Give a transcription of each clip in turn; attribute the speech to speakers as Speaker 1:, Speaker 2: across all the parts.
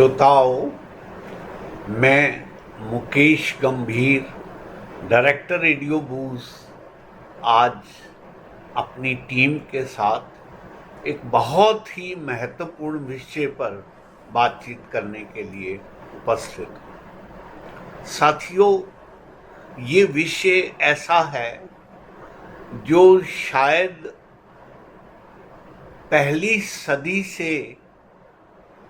Speaker 1: श्रोताओं, मैं मुकेश गंभीर, डायरेक्टर रेडियो बूज, आज अपनी टीम के साथ एक बहुत ही महत्वपूर्ण विषय पर बातचीत करने के लिए उपस्थित हूँ। साथियों, ये विषय ऐसा है जो शायद पहली सदी से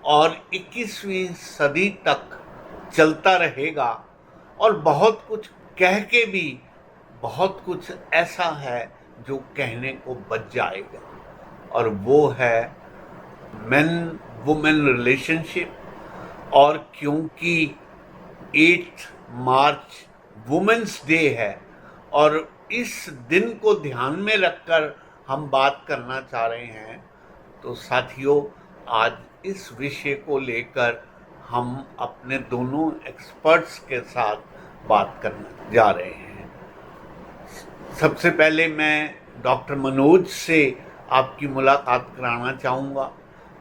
Speaker 1: और 21वीं सदी तक चलता रहेगा और बहुत कुछ कह के भी बहुत कुछ ऐसा है जो कहने को बच जाएगा, और वो है मेन वुमेन रिलेशनशिप। और क्योंकि 8 मार्च वुमेन्स डे है और इस दिन को ध्यान में रखकर हम बात करना चाह रहे हैं, तो साथियों, आज इस विषय को लेकर हम अपने दोनों एक्सपर्ट्स के साथ बात करने जा रहे हैं। सबसे पहले मैं डॉक्टर मनोज से आपकी मुलाकात कराना चाहूँगा,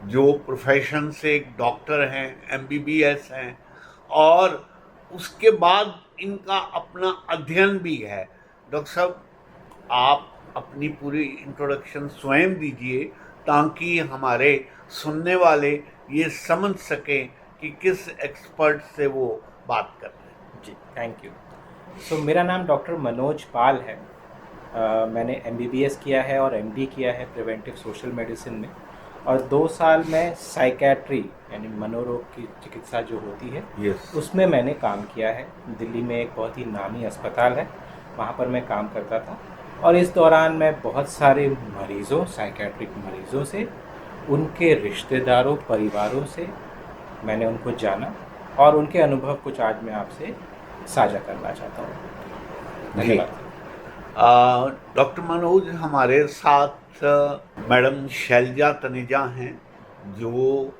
Speaker 1: जो प्रोफेशन से एक डॉक्टर हैं, MBBS हैं, और उसके बाद इनका अपना अध्ययन भी है। डॉक्टर साहब, आप अपनी पूरी इंट्रोडक्शन स्वयं दीजिए ताकि हमारे सुनने वाले ये समझ सकें कि किस एक्सपर्ट से वो बात कर रहे हैं।
Speaker 2: जी, थैंक यू। सो मेरा नाम डॉक्टर मनोज पाल है। मैंने MBBS किया है और MD किया है प्रिवेंटिव सोशल मेडिसिन में, और 2 साल में साइकेट्री यानी मनोरोग की चिकित्सा जो होती है उसमें मैंने काम किया है। दिल्ली में एक बहुत ही नामी अस्पताल है, वहाँ पर मैं काम करता था, और इस दौरान मैं बहुत सारे मरीज़ों, साइकेट्रिक मरीज़ों से, उनके रिश्तेदारों, परिवारों से मैंने उनको जाना, और उनके अनुभव कुछ आज मैं आपसे साझा करना चाहता हूँ। धन्यवाद।
Speaker 1: डॉक्टर मनोज, हमारे साथ मैडम शैलजा तनेजा हैं, जो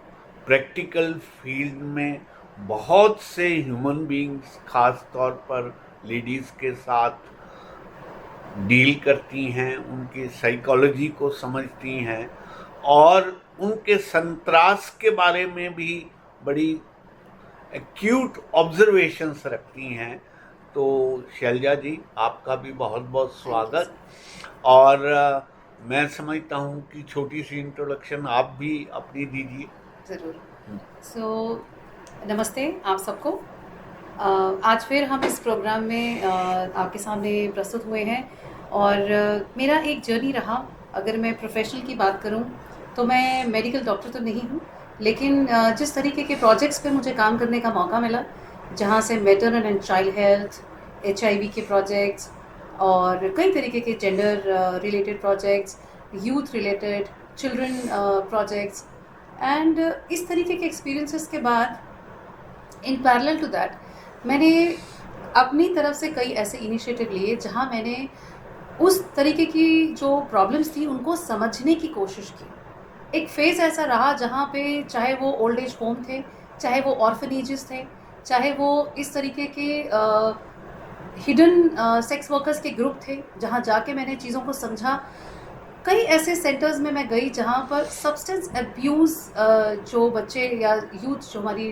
Speaker 1: प्रैक्टिकल फील्ड में बहुत से ह्यूमन बीइंग्स, खास तौर पर लेडीज़ के साथ डील करती हैं, उनकी साइकोलॉजी को समझती हैं और उनके संतरास के बारे में भी बड़ी एक्यूट ऑब्जर्वेशंस रखती हैं। तो शैलजा जी, आपका भी बहुत बहुत स्वागत। और मैं समझता हूँ कि छोटी सी इंट्रोडक्शन आप भी अपनी दीजिए।
Speaker 3: ज़रूर। नमस्ते आप सबको। आज फिर हम इस प्रोग्राम में आपके सामने प्रस्तुत हुए हैं, और मेरा एक जर्नी रहा। अगर मैं प्रोफेशनल की बात करूं तो मैं मेडिकल डॉक्टर तो नहीं हूं, लेकिन जिस तरीके के प्रोजेक्ट्स पे मुझे काम करने का मौका मिला, जहां से maternal and child health, HIV के प्रोजेक्ट्स और कई तरीके के gender related projects, youth related, children projects, and इस तरीके के एक्सपीरियंसेस के बाद इन पैरेलल टू दैट मैंने अपनी तरफ से कई ऐसे इनिशिएटिव लिए जहां मैंने उस तरीके की जो प्रॉब्लम्स थी उनको समझने की कोशिश की। एक फेज़ ऐसा रहा जहाँ पे चाहे वो ओल्ड एज होम थे, चाहे वो ऑर्फनेजेस थे, चाहे वो इस तरीके के हिडन सेक्स वर्कर्स के ग्रुप थे, जहाँ जाके मैंने चीज़ों को समझा। कई ऐसे सेंटर्स में मैं गई जहाँ पर सब्सटेंस अब्यूज़ जो बच्चे या यूथ जो हमारी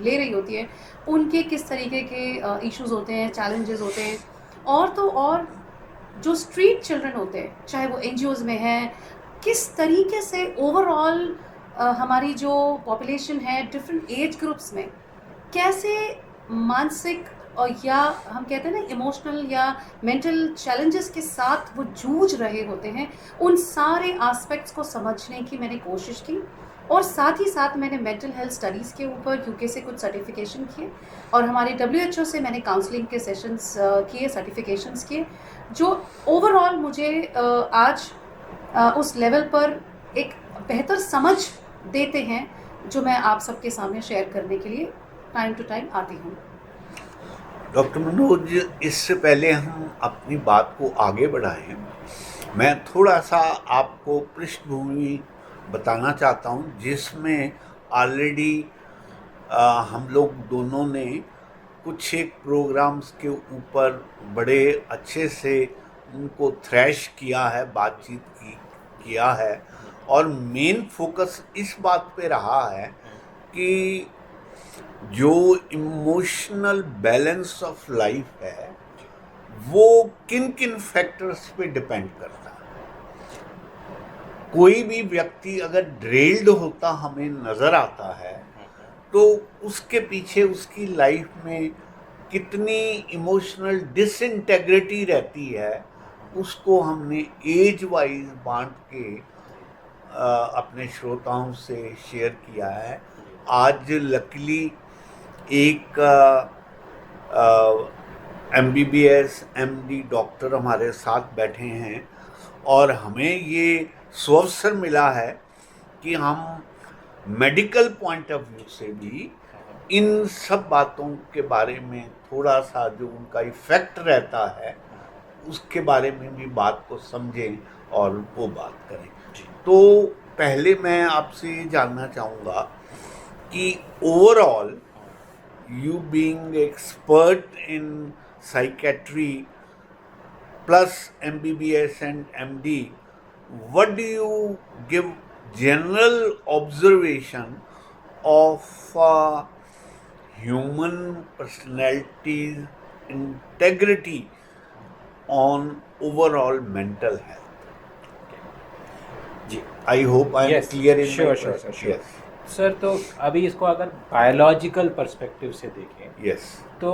Speaker 3: ले रही होती है, उनके किस तरीके के इश्यूज़ होते हैं, चैलेंजेस होते हैं, और तो और जो स्ट्रीट चिल्ड्रन होते हैं, चाहे वो NGOs में हैं, किस तरीके से ओवरऑल हमारी जो पॉपुलेशन है डिफरेंट एज ग्रुप्स में कैसे मानसिक और या हम कहते हैं ना इमोशनल या मेंटल चैलेंजेस के साथ वो जूझ रहे होते हैं, उन सारे एस्पेक्ट्स को समझने की मैंने कोशिश की। और साथ ही साथ मैंने मेंटल हेल्थ स्टडीज़ के ऊपर UK से कुछ सर्टिफिकेशन किए, और हमारे WHO से मैंने काउंसलिंग के सेशंस किए, सर्टिफिकेशंस किए, जो ओवरऑल मुझे आज उस लेवल पर एक बेहतर समझ देते हैं, जो मैं आप सबके सामने शेयर करने के लिए टाइम टू टाइम आती हूँ।
Speaker 1: डॉक्टर मनोज, इससे पहले हम अपनी बात को आगे बढ़ाएं, मैं थोड़ा सा आपको पृष्ठभूमि बताना चाहता हूँ, जिसमें ऑलरेडी हम लोग दोनों ने कुछ एक प्रोग्राम्स के ऊपर बड़े अच्छे से उनको थ्रैश किया है, बातचीत किया है, और मेन फोकस इस बात पे रहा है कि जो इमोशनल बैलेंस ऑफ लाइफ है वो किन किन फैक्टर्स पे डिपेंड करता है। कोई भी व्यक्ति अगर ड्रेल्ड होता हमें नज़र आता है तो उसके पीछे उसकी लाइफ में कितनी इमोशनल डिसइंटेग्रिटी रहती है उसको हमने एज वाइज बांट के अपने श्रोताओं से शेयर किया है। आज लकीली एक MBBS MD डॉक्टर हमारे साथ बैठे हैं और हमें ये सुअवसर मिला है कि हम मेडिकल पॉइंट ऑफ व्यू से भी इन सब बातों के बारे में थोड़ा सा जो उनका इफेक्ट रहता है उसके बारे में भी बात को समझें और वो बात करें। तो पहले मैं आपसे ये जानना चाहूँगा कि overall you being expert in psychiatry plus MBBS and MD, what do you give general observation of human personality's integrity on overall mental health?
Speaker 2: जी,
Speaker 1: I hope I am
Speaker 2: Yes,
Speaker 1: clear in
Speaker 2: sure,
Speaker 1: my
Speaker 2: sure,
Speaker 1: question.
Speaker 2: sure.
Speaker 1: Yes,
Speaker 2: sir तो अभी इसको अगर biological perspective से देखें
Speaker 1: yes,
Speaker 2: तो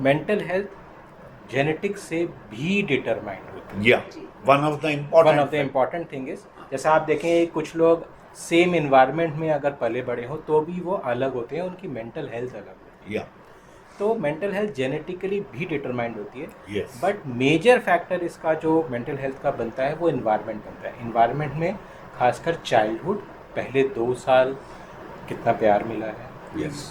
Speaker 2: mental health genetics से भी डिटरमाइंड होती है।
Speaker 1: yeah. One of the important.
Speaker 2: One of the important thing is जैसा आप देखें कुछ लोग सेम इन्वायरमेंट में अगर पले बड़े हो तो भी वो अलग होते हैं, उनकी मेंटल हेल्थ अलग होती है।
Speaker 1: Yeah.
Speaker 2: तो मेंटल हेल्थ जेनेटिकली भी डिटरमाइंड होती है,
Speaker 1: Yes.
Speaker 2: बट मेजर फैक्टर इसका जो मेंटल हेल्थ का बनता है वो इन्वायरमेंट बनता है। इन्वायरमेंट में खासकर चाइल्डहुड पहले 2 साल कितना प्यार मिला है,
Speaker 1: Yes.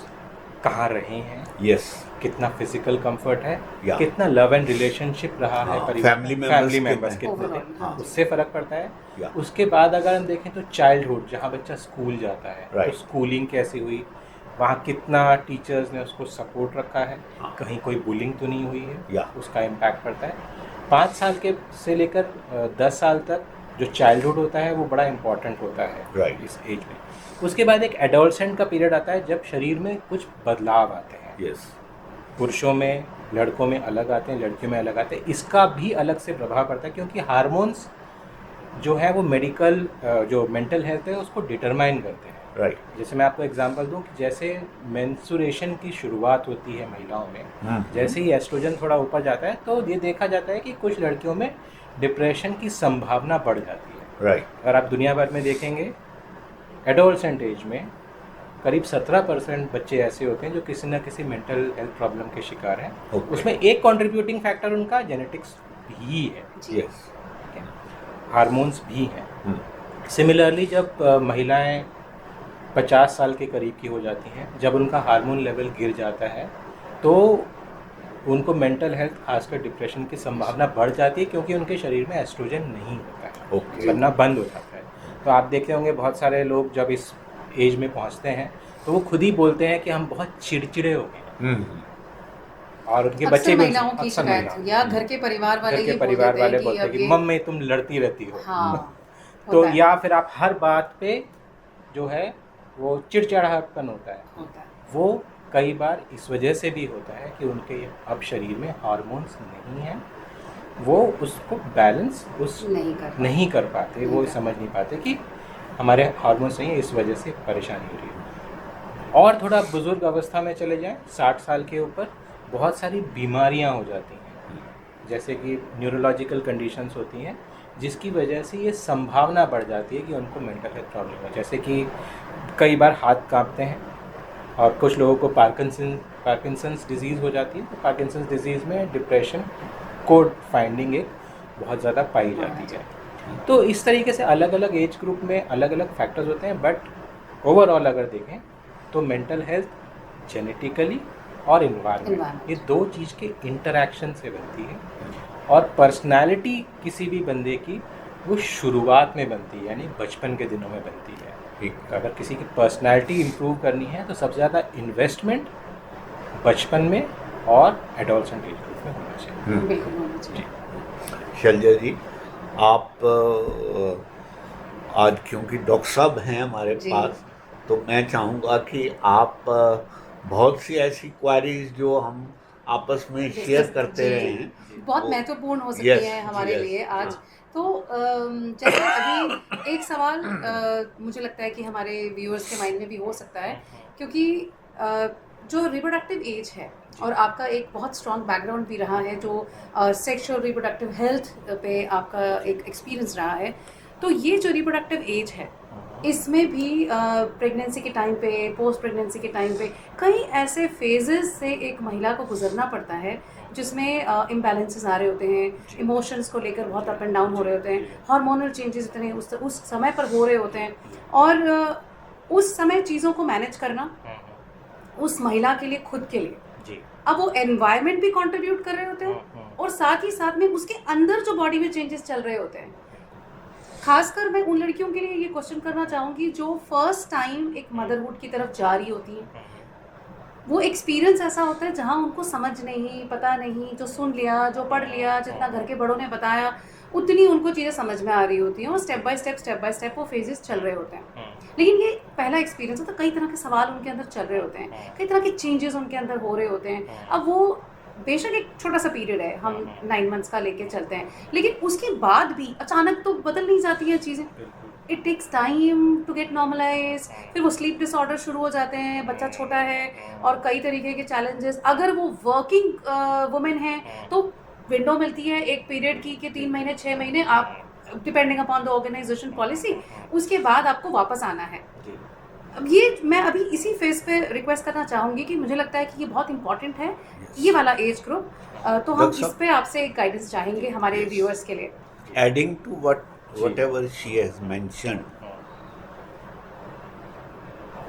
Speaker 2: कहाँ रहे हैं,
Speaker 1: Yes.
Speaker 2: कितना फिजिकल कंफर्ट है,
Speaker 1: Yeah.
Speaker 2: कितना लव एंड रिलेशनशिप रहा है
Speaker 1: हाँ,
Speaker 2: परिवार
Speaker 1: family
Speaker 2: में,
Speaker 1: members
Speaker 2: फैमिली
Speaker 1: कितने
Speaker 2: मेंबर्स
Speaker 1: हैं।
Speaker 2: कितने
Speaker 3: Overall,
Speaker 2: थे,
Speaker 3: हाँ।
Speaker 2: उससे फर्क पड़ता है।
Speaker 1: Yeah.
Speaker 2: उसके बाद अगर हम देखें तो चाइल्डहुड जहाँ बच्चा स्कूल जाता है
Speaker 1: Right.
Speaker 2: तो स्कूलिंग कैसी हुई, वहाँ कितना टीचर्स ने उसको सपोर्ट रखा है,
Speaker 1: हाँ।
Speaker 2: कहीं कोई बुलिंग तो नहीं हुई है,
Speaker 1: Yeah.
Speaker 2: उसका इम्पैक्ट पड़ता है। 5 साल के से लेकर 10 साल तक जो चाइल्डहुड होता है वो बड़ा इम्पॉर्टेंट होता है
Speaker 1: Right.
Speaker 2: इस एज में। उसके बाद एक एडोलसेंट का पीरियड आता है जब शरीर में कुछ बदलाव आते हैं,
Speaker 1: Yes.
Speaker 2: पुरुषों में, लड़कों में अलग आते हैं, लड़कियों में अलग आते हैं। इसका भी अलग से प्रभाव पड़ता है क्योंकि हार्मोन्स जो है वो मेडिकल जो मेंटल हेल्थ है उसको डिटरमाइन करते हैं।
Speaker 1: Right.
Speaker 2: जैसे मैं आपको एग्जांपल दूं कि जैसे मेंस्ट्रुएशन की शुरुआत होती है महिलाओं में, जैसे ही एस्ट्रोजन थोड़ा ऊपर जाता है तो ये देखा जाता है कि कुछ लड़कियों में डिप्रेशन की संभावना बढ़ जाती है।
Speaker 1: Right.
Speaker 2: अगर आप दुनिया भर में देखेंगे एडोलसेंट एज में करीब 17% बच्चे ऐसे होते हैं जो किसी न किसी मेंटल हेल्थ प्रॉब्लम के शिकार हैं।
Speaker 1: Okay.
Speaker 2: उसमें एक कंट्रीब्यूटिंग फैक्टर उनका जेनेटिक्स भी है,
Speaker 3: जी।
Speaker 1: Yes.
Speaker 2: हार्मोन्स भी हैं।
Speaker 1: Hmm.
Speaker 2: सिमिलरली जब महिलाएं 50 साल के करीब की हो जाती हैं, जब उनका हार्मोन लेवल गिर जाता है तो उनको मेंटल हेल्थ खासकर डिप्रेशन की संभावना बढ़ जाती है क्योंकि उनके शरीर में एस्ट्रोजन नहीं होता है,
Speaker 1: Okay.
Speaker 2: बनना बंद हो जाता है। तो आप देखते होंगे बहुत सारे लोग जब इस एज में पहुंचते हैं तो वो खुद ही बोलते हैं कि हम बहुत चिड़चिड़े हो गए
Speaker 1: Hmm.
Speaker 2: और उनके
Speaker 3: अक्सर
Speaker 2: बच्चे भी
Speaker 3: महिलाओं की
Speaker 2: अक्सर
Speaker 3: शिकायत
Speaker 2: महिलाओं,
Speaker 3: या घर के परिवार वाले
Speaker 2: घर के
Speaker 3: ये बोल
Speaker 2: परिवार
Speaker 3: देते
Speaker 2: वाले
Speaker 3: हैं कि
Speaker 2: बोलते हैं
Speaker 3: अब
Speaker 2: कि
Speaker 3: ये
Speaker 2: मम्मी तुम लड़ती रहती हो।
Speaker 3: हाँ
Speaker 2: तो
Speaker 3: होता है,
Speaker 2: या फिर आप हर बात पे जो है वो चिड़चिड़ापन होता है,
Speaker 3: होता है।
Speaker 2: वो कई बार इस वजह से भी होता है कि उनके अब शरीर में हार्मोन्स नहीं हैं, वो उसको बैलेंस नहीं कर पाते, वो समझ नहीं पाते कि हमारे हार्मोन्स नहीं है, इस वजह से परेशानी हो रही है। और थोड़ा बुजुर्ग अवस्था में चले जाएं, 60 साल के ऊपर बहुत सारी बीमारियां हो जाती हैं, जैसे कि न्यूरोलॉजिकल कंडीशंस होती हैं जिसकी वजह से ये संभावना बढ़ जाती है कि उनको मेंटल हेल्थ प्रॉब्लम है। जैसे कि कई बार हाथ कांपते हैं और कुछ लोगों को पार्किंसंस डिजीज़ हो जाती है। तो पार्किंसंस डिजीज़ में डिप्रेशन कोड फाइंडिंग एक बहुत ज़्यादा पाई जाती है। तो इस तरीके से अलग अलग एज ग्रुप में अलग अलग फैक्टर्स होते हैं, बट ओवरऑल अगर देखें तो मेंटल हेल्थ जेनेटिकली और इन्वायरमेंट ये 2 चीज़ के इंटरैक्शन से बनती है। और पर्सनालिटी किसी भी बंदे की वो शुरुआत में बनती है, यानी बचपन के दिनों में बनती है।
Speaker 1: ठीक।
Speaker 2: अगर किसी की पर्सनालिटी इम्प्रूव करनी है तो सबसे ज़्यादा इन्वेस्टमेंट बचपन में और एडोलसेंट एज ग्रुप में होना चाहिए।
Speaker 3: बिल्कुल होना चाहिए।
Speaker 1: शैलजा जी, आप आज क्योंकि डॉक्टर साहब हैं हमारे
Speaker 3: जी।
Speaker 1: पास तो मैं चाहूँगा कि आप बहुत सी ऐसी क्वारीज जो हम आपस में शेयर करते
Speaker 3: जी,
Speaker 1: रहे हैं,
Speaker 3: बहुत
Speaker 1: वो
Speaker 3: महत्वपूर्ण हो सकती
Speaker 1: यस
Speaker 3: है हमारे
Speaker 1: यस
Speaker 3: लिए आज।
Speaker 1: हाँ
Speaker 3: तो जैसे अभी एक सवाल मुझे लगता है कि हमारे व्यूअर्स के माइंड में भी हो सकता है, क्योंकि अ, जो रिप्रोडक्टिव एज है और आपका एक बहुत स्ट्रॉन्ग बैकग्राउंड भी रहा है, जो सेक्सुअल रिप्रोडक्टिव हेल्थ पे आपका एक एक्सपीरियंस रहा है, तो ये जो रिप्रोडक्टिव एज है इसमें भी प्रेगनेंसी के टाइम पे, पोस्ट प्रेगनेंसी के टाइम पे कई ऐसे फेजेस से एक महिला को गुजरना पड़ता है जिसमें इम्बैलेंसेस आ रहे होते हैं, इमोशंस को लेकर बहुत अप एंड डाउन हो रहे होते हैं, हार्मोनल चेंजेस इतने उस समय पर हो रहे होते हैं, और उस समय चीज़ों को मैनेज करना उस महिला के लिए, खुद के लिए,
Speaker 2: जी
Speaker 3: अब वो एनवायरनमेंट भी कंट्रीब्यूट कर रहे होते हैं और साथ ही साथ में उसके अंदर जो बॉडी में चेंजेस चल रहे होते हैं। खासकर मैं उन लड़कियों के लिए ये क्वेश्चन करना चाहूँगी जो फर्स्ट टाइम एक मदरहुड की तरफ जा रही होती हैं। वो एक्सपीरियंस ऐसा होता है जहाँ उनको समझ नहीं, पता नहीं, जो सुन लिया, जो पढ़ लिया, जितना घर के बड़ों ने बताया उतनी उनको चीज़ें समझ में आ रही होती हैं, और स्टेप बाय स्टेप वो फेजेस चल रहे होते हैं। लेकिन ये पहला एक्सपीरियंस होता है, कई तरह के सवाल उनके अंदर चल रहे होते हैं, कई तरह के चेंजेस उनके अंदर हो रहे होते हैं। अब वो बेशक एक छोटा सा पीरियड है, हम 9 मंथ्स का लेके चलते हैं, लेकिन उसके बाद भी अचानक तो बदल नहीं जाती हैं चीज़ें। It takes time to get normalise. फिर वो स्लीप डिसऑर्डर शुरू हो जाते हैं, बच्चा छोटा है और कई तरीके के चैलेंजेस। अगर वो वर्किंग वुमेन है तो विंडो मिलती है एक पीरियड की कि 3 महीने 6 महीने, आप depending upon the organisation policy, उसके बाद आपको वापस आना है। अब ये मैं अभी इसी फेज पे रिक्वेस्ट करना चाहूँगी कि मुझे लगता है कि ये बहुत इंपॉर्टेंट है, ये वाला एज ग्रुप। तो हम
Speaker 1: डॉक्टर
Speaker 3: इस पे आपसे गाइडेंस चाहेंगे हमारे व्यूअर्स के लिए।
Speaker 1: adding to whatever she has mentioned,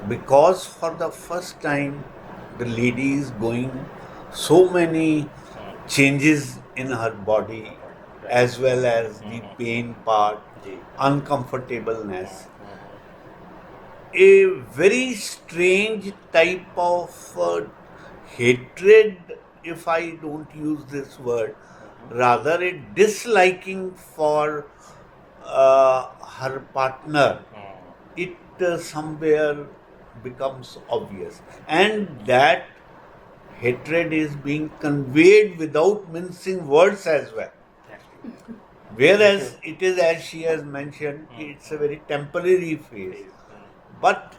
Speaker 1: because for the first time the lady is going so many changes in her body, as well as the pain part, uncomfortableness, a very strange type of hatred, if I don't use this word, rather a disliking for her partner, it somewhere becomes obvious, and that hatred is being conveyed without mincing words as well. Whereas it is, as she has mentioned, it's a very temporary phase, but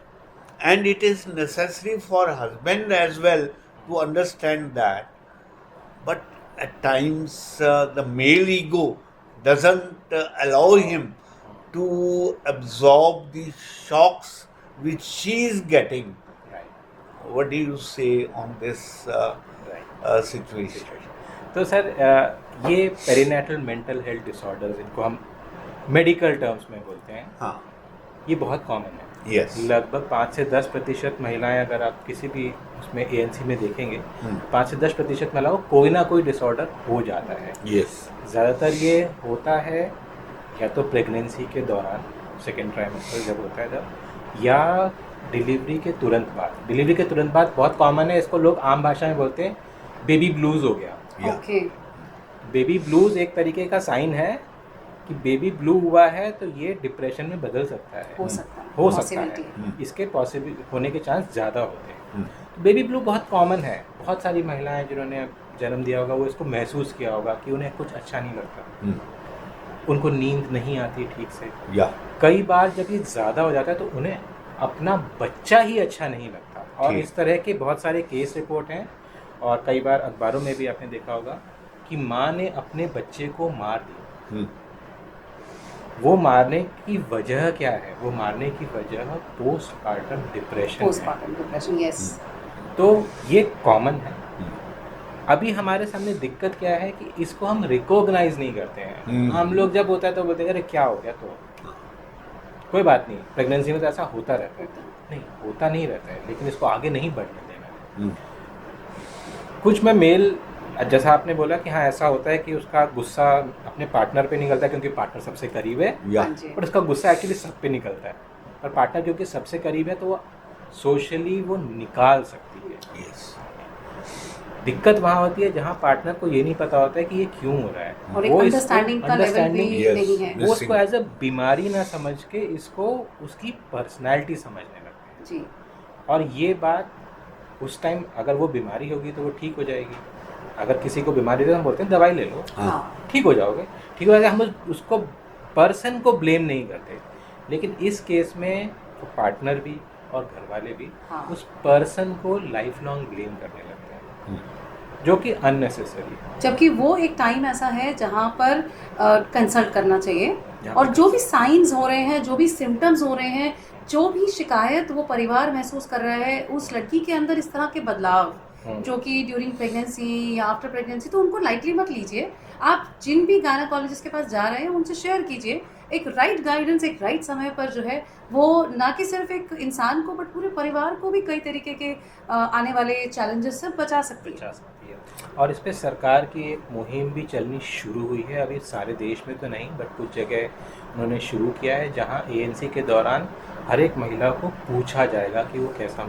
Speaker 1: and it is necessary for husband as well to understand that. But at times the male ego doesn't allow him to absorb the shocks which she is getting. What do you say on this situation?
Speaker 2: तो sir ये perinatal mental health disorders, इनको हम medical terms में बोलते हैं,
Speaker 1: हाँ,
Speaker 2: ये बहुत कॉमन है।
Speaker 1: Yes.
Speaker 2: लगभग 5 से 10% महिलाएं, अगर आप किसी भी उसमें ANC में देखेंगे, 5 से 10% महिलाओं को कोई ना कोई डिसऑर्डर हो जाता है।
Speaker 1: Yes.
Speaker 2: ज़्यादातर ये होता है या तो प्रेगनेंसी के दौरान, सेकेंड ट्राइमेस्टर जब होता है तब, या डिलीवरी के तुरंत बाद। डिलीवरी के तुरंत बाद बहुत कॉमन है, इसको लोग आम भाषा में बोलते हैं बेबी ब्लूज़ हो गया।
Speaker 1: Yeah.
Speaker 3: ओके,
Speaker 2: बेबी ब्लूज़ एक तरीके का साइन है कि बेबी ब्लू हुआ है, तो ये डिप्रेशन में बदल सकता है,
Speaker 3: हो सकता है,
Speaker 2: हो सकता
Speaker 3: possibility
Speaker 2: है, इसके पॉसिबल होने के चांस ज़्यादा होते हैं। तो बेबी ब्लू बहुत कॉमन है। बहुत सारी महिलाएं जिन्होंने जन्म दिया होगा वो इसको महसूस किया होगा कि उन्हें कुछ अच्छा नहीं लगता, उनको नींद नहीं आती ठीक से।
Speaker 1: Yeah.
Speaker 2: कई बार जब ये ज़्यादा हो जाता है तो उन्हें अपना बच्चा ही अच्छा नहीं लगता, और
Speaker 1: ठीक।
Speaker 2: इस तरह के बहुत सारे केस रिपोर्ट हैं, और कई बार अखबारों में भी आपने देखा होगा कि माँ ने अपने बच्चे को मार दिया। वो मारने की वजह क्या है? वो मारने की वजह पोस्टपार्टम डिप्रेशन है।
Speaker 3: Postpartum depression, yes.
Speaker 2: तो ये कॉमन है। अभी हमारे सामने दिक्कत क्या है कि इसको हम रिकॉग्नाइज नहीं करते हैं। हम लोग जब होता है तो बोलते हैं अरे क्या हो गया, तो कोई बात नहीं, प्रेगनेंसी में तो ऐसा होता रहता है। नहीं, होता नहीं रहता है, लेकिन इसको आगे नहीं बढ़ने देना है। कुछ में मेल, जैसा आपने बोला कि हाँ ऐसा होता है कि उसका गुस्सा अपने पार्टनर पे निकलता है क्योंकि पार्टनर सबसे करीब है,
Speaker 1: Yeah.
Speaker 3: हाँ जी।
Speaker 2: पर उसका गुस्सा एक्चुअली सब पे निकलता है, और पार्टनर क्योंकि सबसे करीब है तो वो सोशली वो निकाल सकती है।
Speaker 1: Yes.
Speaker 2: दिक्कत वहाँ होती है जहाँ पार्टनर को ये नहीं पता होता है कि ये क्यों हो रहा है,
Speaker 3: और एक
Speaker 2: वो इसको
Speaker 3: अंडरस्टैंडिंग का लेवल भी
Speaker 2: understanding-
Speaker 1: Yes.
Speaker 3: नहीं है।
Speaker 2: वो उसको एज अ बीमारी ना समझ के इसको उसकी पर्सनैलिटी समझने लगते हैं।
Speaker 3: जी।
Speaker 2: और ये बात उस टाइम अगर वो बीमारी होगी तो वो ठीक हो जाएगी। अगर किसी को बीमारी है तो हम बोलते हैं दवाई ले लो,
Speaker 3: हाँ।
Speaker 2: ठीक हो जाओगे, ठीक हो जाएगा। हम उसको पर्सन को ब्लेम नहीं करते, लेकिन इस केस में तो पार्टनर भी और घर वाले भी
Speaker 3: हाँ।
Speaker 2: उस पर्सन को लाइफ लॉन्ग ब्लेम करने लगते हैं, जो कि अननेसेसरी है।
Speaker 3: जबकि वो एक टाइम ऐसा है जहाँ पर कंसल्ट करना चाहिए,
Speaker 2: जहाँ
Speaker 3: और
Speaker 2: पे
Speaker 3: जो भी साइंस हो रहे हैं, जो भी सिम्टम्स हो रहे हैं, जो भी शिकायत वो परिवार महसूस कर रहा है, उस लड़की के अंदर इस तरह के बदलाव जो कि ड्यूरिंग प्रेगनेंसी या आफ्टर प्रेगनेंसी, तो उनको लाइटली मत लीजिए। आप जिन भी गायनेकोलॉजिस्ट के पास जा रहे हैं उनसे शेयर कीजिए। एक राइट गाइडेंस एक राइट समय पर जो है वो ना कि सिर्फ एक इंसान को बट पूरे परिवार को भी कई तरीके के आने वाले चैलेंजेस से बचा सकती है।
Speaker 2: बचा सकती है। और इस पे सरकार की एक मुहिम भी चलनी शुरू हुई है, अभी सारे देश में तो नहीं बट कुछ जगह उन्होंने शुरू किया है, जहाँ एएनसी के दौरान हर एक महिला को पूछा जाएगा कि वो कैसा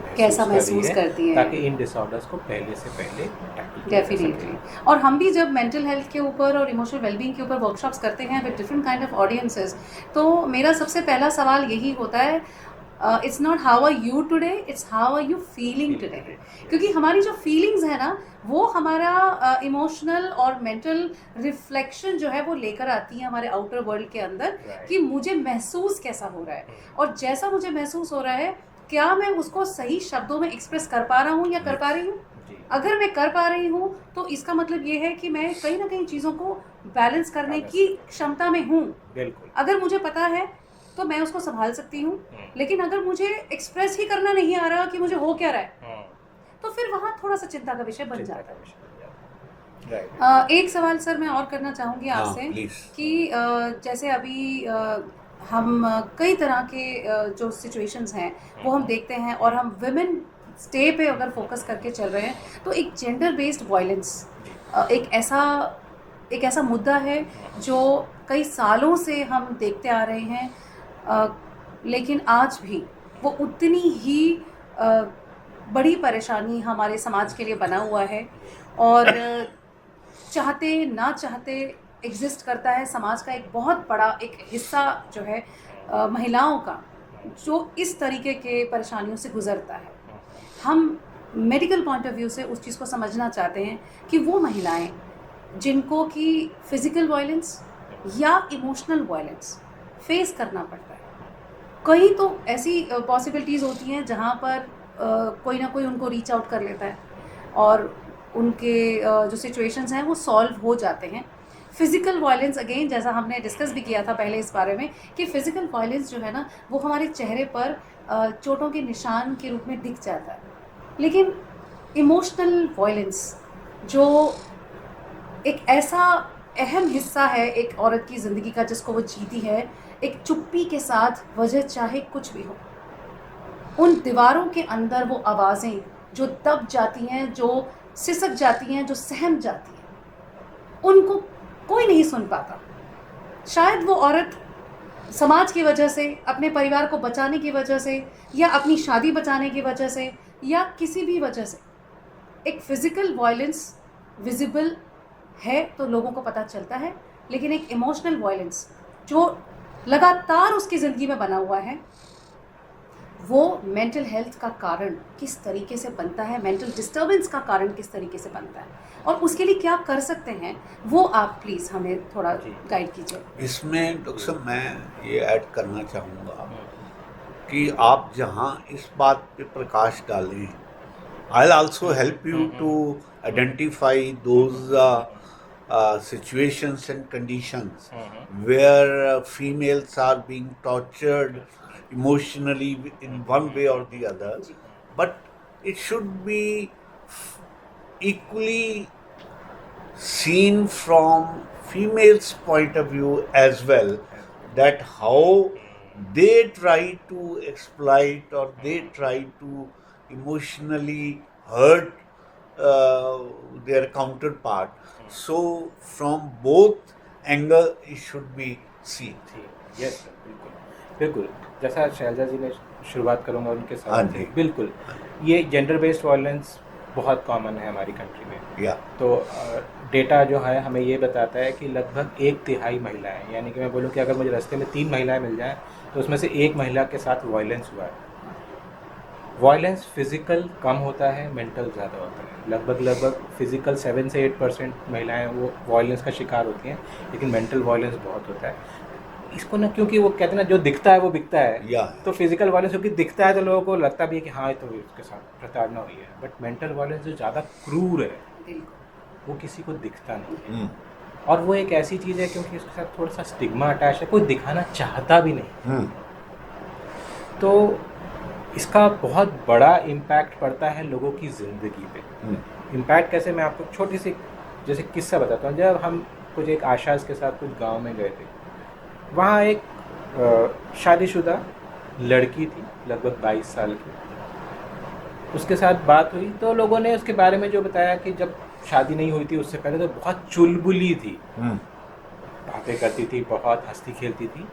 Speaker 2: महसूस
Speaker 3: करती है,
Speaker 2: ताकि इन डिसऑर्डर्स को पहले से पहले
Speaker 3: डेफिनेटली। और हम भी जब मेंटल हेल्थ के ऊपर और इमोशनल वेलबींग के ऊपर वर्कशॉप्स करते हैं with different kind of audiences, तो मेरा सबसे पहला सवाल यही होता है, it's not how are you today, it's how are you feeling today. क्योंकि हमारी जो फीलिंग्स है ना, वो हमारा इमोशनल और मेंटल रिफ्लेक्शन जो है वो लेकर आती है हमारे आउटर वर्ल्ड के अंदर, कि मुझे महसूस कैसा हो रहा है, और जैसा मुझे महसूस हो रहा है क्या मैं उसको सही शब्दों में एक्सप्रेस कर पा रहा हूँ या कर पा रही हूँ। अगर मैं कर पा रही हूँ तो इसका मतलब ये है कि मैं कहीं ना कहीं चीज़ों को बैलेंस करने की क्षमता में हूँ।
Speaker 2: बिल्कुल।
Speaker 3: अगर मुझे पता है तो मैं उसको संभाल सकती हूँ, लेकिन अगर मुझे एक्सप्रेस ही करना नहीं आ रहा कि मुझे हो क्या रहा है, तो फिर वहाँ थोड़ा सा चिंता का विषय बन जाता है। एक सवाल सर मैं और करना चाहूँगी आपसे कि जैसे अभी हम कई तरह के जो सिचुएशंस हैं वो हम देखते हैं, और हम विमेन स्टे पे अगर फोकस करके चल रहे हैं, तो एक जेंडर बेस्ड वायलेंस एक ऐसा मुद्दा है जो कई सालों से हम देखते आ रहे हैं, लेकिन आज भी वो उतनी ही बड़ी परेशानी हमारे समाज के लिए बना हुआ है, और चाहते ना चाहते एग्जिस्ट करता है। समाज का एक बहुत बड़ा एक हिस्सा जो है महिलाओं का, जो इस तरीके के परेशानियों से गुजरता है। हम मेडिकल पॉइंट ऑफ व्यू से उस चीज़ को समझना चाहते हैं कि वो महिलाएं जिनको कि फिज़िकल वायलेंस या इमोशनल वायलेंस फेस करना पड़ता है, कई तो ऐसी पॉसिबिलिटीज़ होती हैं जहाँ पर कोई ना कोई उनको रीच आउट कर लेता है और उनके जो सिचुएशंस हैं वो सॉल्व हो जाते हैं। फिज़िकल वायलेंस अगेन, जैसा हमने डिस्कस भी किया था पहले इस बारे में, कि फ़िज़िकल वायलेंस जो है ना वो हमारे चेहरे पर चोटों के निशान के रूप में दिख जाता है, लेकिन इमोशनल वायलेंस जो एक ऐसा अहम हिस्सा है एक औरत की ज़िंदगी का जिसको वो जीती है एक चुप्पी के साथ, वजह चाहे कुछ भी हो, उन दीवारों के अंदर वो आवाज़ें जो दब जाती हैं, जो सिसक जाती हैं, जो सहम जाती हैं, उनको कोई नहीं सुन पाता। शायद वो औरत समाज की वजह से, अपने परिवार को बचाने की वजह से, या अपनी शादी बचाने की वजह से, या किसी भी वजह से एक फ़िज़िकल वायलेंस विजिबल है तो लोगों को पता चलता है, लेकिन एक इमोशनल वायलेंस जो लगातार उसकी ज़िंदगी में बना हुआ है, वो मेंटल हेल्थ का कारण किस तरीके से बनता है, मेंटल डिस्टर्बेंस का कारण किस तरीके से बनता है, और उसके लिए क्या कर सकते हैं, वो आप प्लीज़ हमें थोड़ा गाइड कीजिए।
Speaker 1: इसमें डॉक्टर साहब मैं ये ऐड करना चाहूँगा कि आप जहाँ इस बात पे प्रकाश डालें, I also help you to identify those situations and conditions where females are being tortured emotionally in one way or the other, but it should be equally seen from females' point of view as well, that how they try to exploit or they try to emotionally hurt their counterpart. So from both angle it should be seen.
Speaker 2: Yes sir, बिल्कुल बिल्कुल। जैसा शैलजा जी ने शुरुआत करूँगा उनके साथ, बिल्कुल ये जेंडर बेस्ड वायलेंस बहुत कॉमन है हमारी कंट्री में। तो डेटा जो है हमें ये बताता है कि लगभग 1/3 महिलाएं, यानी कि मैं बोलूँ कि अगर मुझे रास्ते में 3 महिलाएं मिल जाएं तो उसमें से 1 महिला के साथ वायलेंस हुआ है। वायलेंस फिजिकल कम होता है, मेंटल ज़्यादा होता है। लगभग फिजिकल 7 से 8% महिलाएं वो वायलेंस का शिकार होती हैं, लेकिन मेंटल वायलेंस बहुत होता है। इसको ना, क्योंकि वो कहते हैं ना, जो दिखता है वो बिकता है।
Speaker 1: या
Speaker 2: तो फिजिकल वायलेंस क्योंकि दिखता है तो लोगों को लगता भी है कि हाँ, ये तो इसके साथ प्रताड़ना हुई है। बट मेंटल वायलेंस जो ज़्यादा क्रूर है
Speaker 3: बिल्कुल
Speaker 2: वो किसी को दिखता नहीं है।
Speaker 1: हम्म,
Speaker 2: और वो एक ऐसी चीज़ है क्योंकि उसके साथ थोड़ा सा स्टिग्मा अटैच है, कोई दिखाना चाहता भी नहीं।
Speaker 1: हम्म,
Speaker 2: तो इसका बहुत बड़ा इम्पैक्ट पड़ता है लोगों की ज़िंदगी पे।
Speaker 1: हम्म,
Speaker 2: इम्पैक्ट कैसे, मैं आपको छोटी सी जैसे किस्सा बताता हूँ। जब हम कुछ एक आशाज के साथ कुछ गांव में गए थे, वहाँ एक शादीशुदा लड़की थी, लगभग 22 साल की। उसके साथ बात हुई तो लोगों ने उसके बारे में जो बताया कि जब शादी नहीं हुई थी उससे पहले तो बहुत चुलबुली थी,
Speaker 1: हम्म,
Speaker 2: बातें करती थी, बहुत हंसती खेलती थी।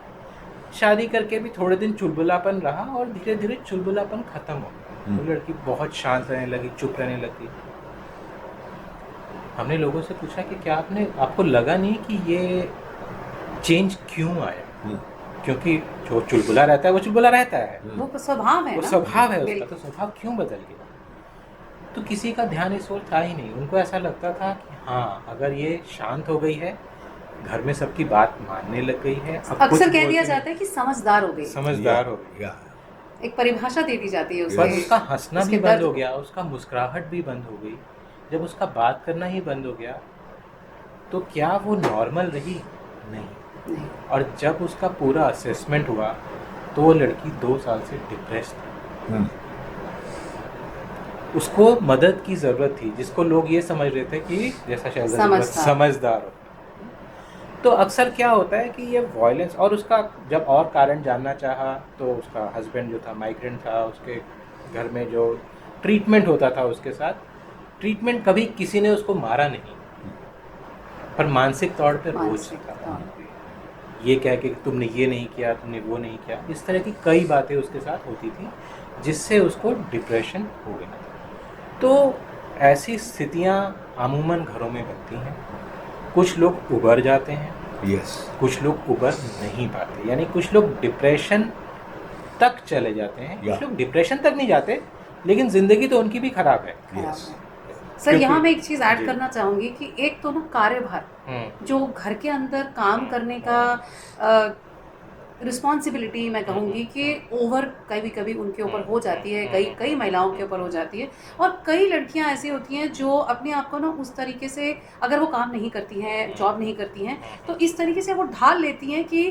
Speaker 2: शादी करके भी थोड़े दिन चुलबुलापन रहा और धीरे धीरे चुलबुलापन ख़त्म हो गया। वो लड़की बहुत शांत रहने लगी, चुप रहने लगी। हमने लोगों से पूछा कि क्या आपको लगा नहीं कि ये चेंज क्यों आया?
Speaker 1: हम्म,
Speaker 2: क्योंकि जो चुलबुला रहता है वो चुलबुला रहता है,
Speaker 3: वो स्वभाव है
Speaker 2: वो
Speaker 3: ना।
Speaker 2: स्वभाव है उसका,
Speaker 3: बिल्कुल।
Speaker 2: तो स्वभाव क्यों बदल गया? तो किसी का ध्यान इस ओर था ही नहीं। उनको ऐसा लगता था कि हाँ, अगर ये शांत हो गई है, घर में सबकी बात मानने लग गई है, अब कुछ
Speaker 3: अक्सर कह दिया
Speaker 2: बोलते
Speaker 3: जाता है कि समझदार हो गई,
Speaker 2: समझदार हो गई।
Speaker 1: या
Speaker 3: एक परिभाषा दे दी जाती है
Speaker 2: पर
Speaker 3: उसके
Speaker 2: उसका हंसना
Speaker 3: उसके
Speaker 2: भी बंद
Speaker 3: दर्द
Speaker 2: हो
Speaker 3: को।
Speaker 2: गया, उसका मुस्कुराहट भी बंद हो गई। जब उसका बात करना ही बंद हो गया तो क्या वो नॉर्मल रही? नहीं।
Speaker 3: नहीं,
Speaker 2: और जब उसका पूरा असेसमेंट हुआ तो वो लड़की 2 साल से डिप्रेस थी।
Speaker 1: हम्म,
Speaker 2: उसको मदद की ज़रूरत थी, जिसको लोग ये समझ रहे थे कि जैसा शायद समझदार हो। तो अक्सर क्या होता है कि ये वायलेंस, और उसका जब और कारण जानना चाहा तो उसका हस्बैंड जो था माइग्रेंट था, उसके घर में जो ट्रीटमेंट होता था उसके साथ, ट्रीटमेंट कभी किसी ने उसको मारा नहीं, पर मानसिक तौर पे बोझ
Speaker 3: मानसिक
Speaker 2: था।
Speaker 3: तौर
Speaker 2: ये कह के तुमने ये नहीं किया, तुमने वो नहीं किया, इस तरह की कई बातें उसके साथ होती थी जिससे उसको डिप्रेशन हो गया। तो ऐसी स्थितियाँ अमूमन घरों में बनती हैं। कुछ लोग उबर जाते हैं,
Speaker 1: यस,
Speaker 2: कुछ लोग उबर नहीं पाते, यानी कुछ लोग डिप्रेशन तक चले जाते हैं,
Speaker 1: या।
Speaker 2: कुछ लोग डिप्रेशन तक नहीं जाते, लेकिन ज़िंदगी तो उनकी भी ख़राब है।
Speaker 3: खराब
Speaker 1: यस,
Speaker 3: है। सर,
Speaker 2: क्योंकि-
Speaker 3: यहाँ मैं एक चीज़ ऐड
Speaker 2: जी।
Speaker 3: करना चाहूँगी कि एक तो ना कार्यभार, जो घर के अंदर काम करने का रिस्पॉन्सिबिलिटी मैं कहूँगी कि ओवर कभी कभी उनके ऊपर हो जाती है, कई कई महिलाओं के ऊपर हो जाती है। और कई लड़कियां ऐसी होती हैं जो अपने आप को ना उस तरीके से, अगर वो काम नहीं करती हैं, जॉब नहीं करती हैं, तो इस तरीके से वो ढाल लेती हैं कि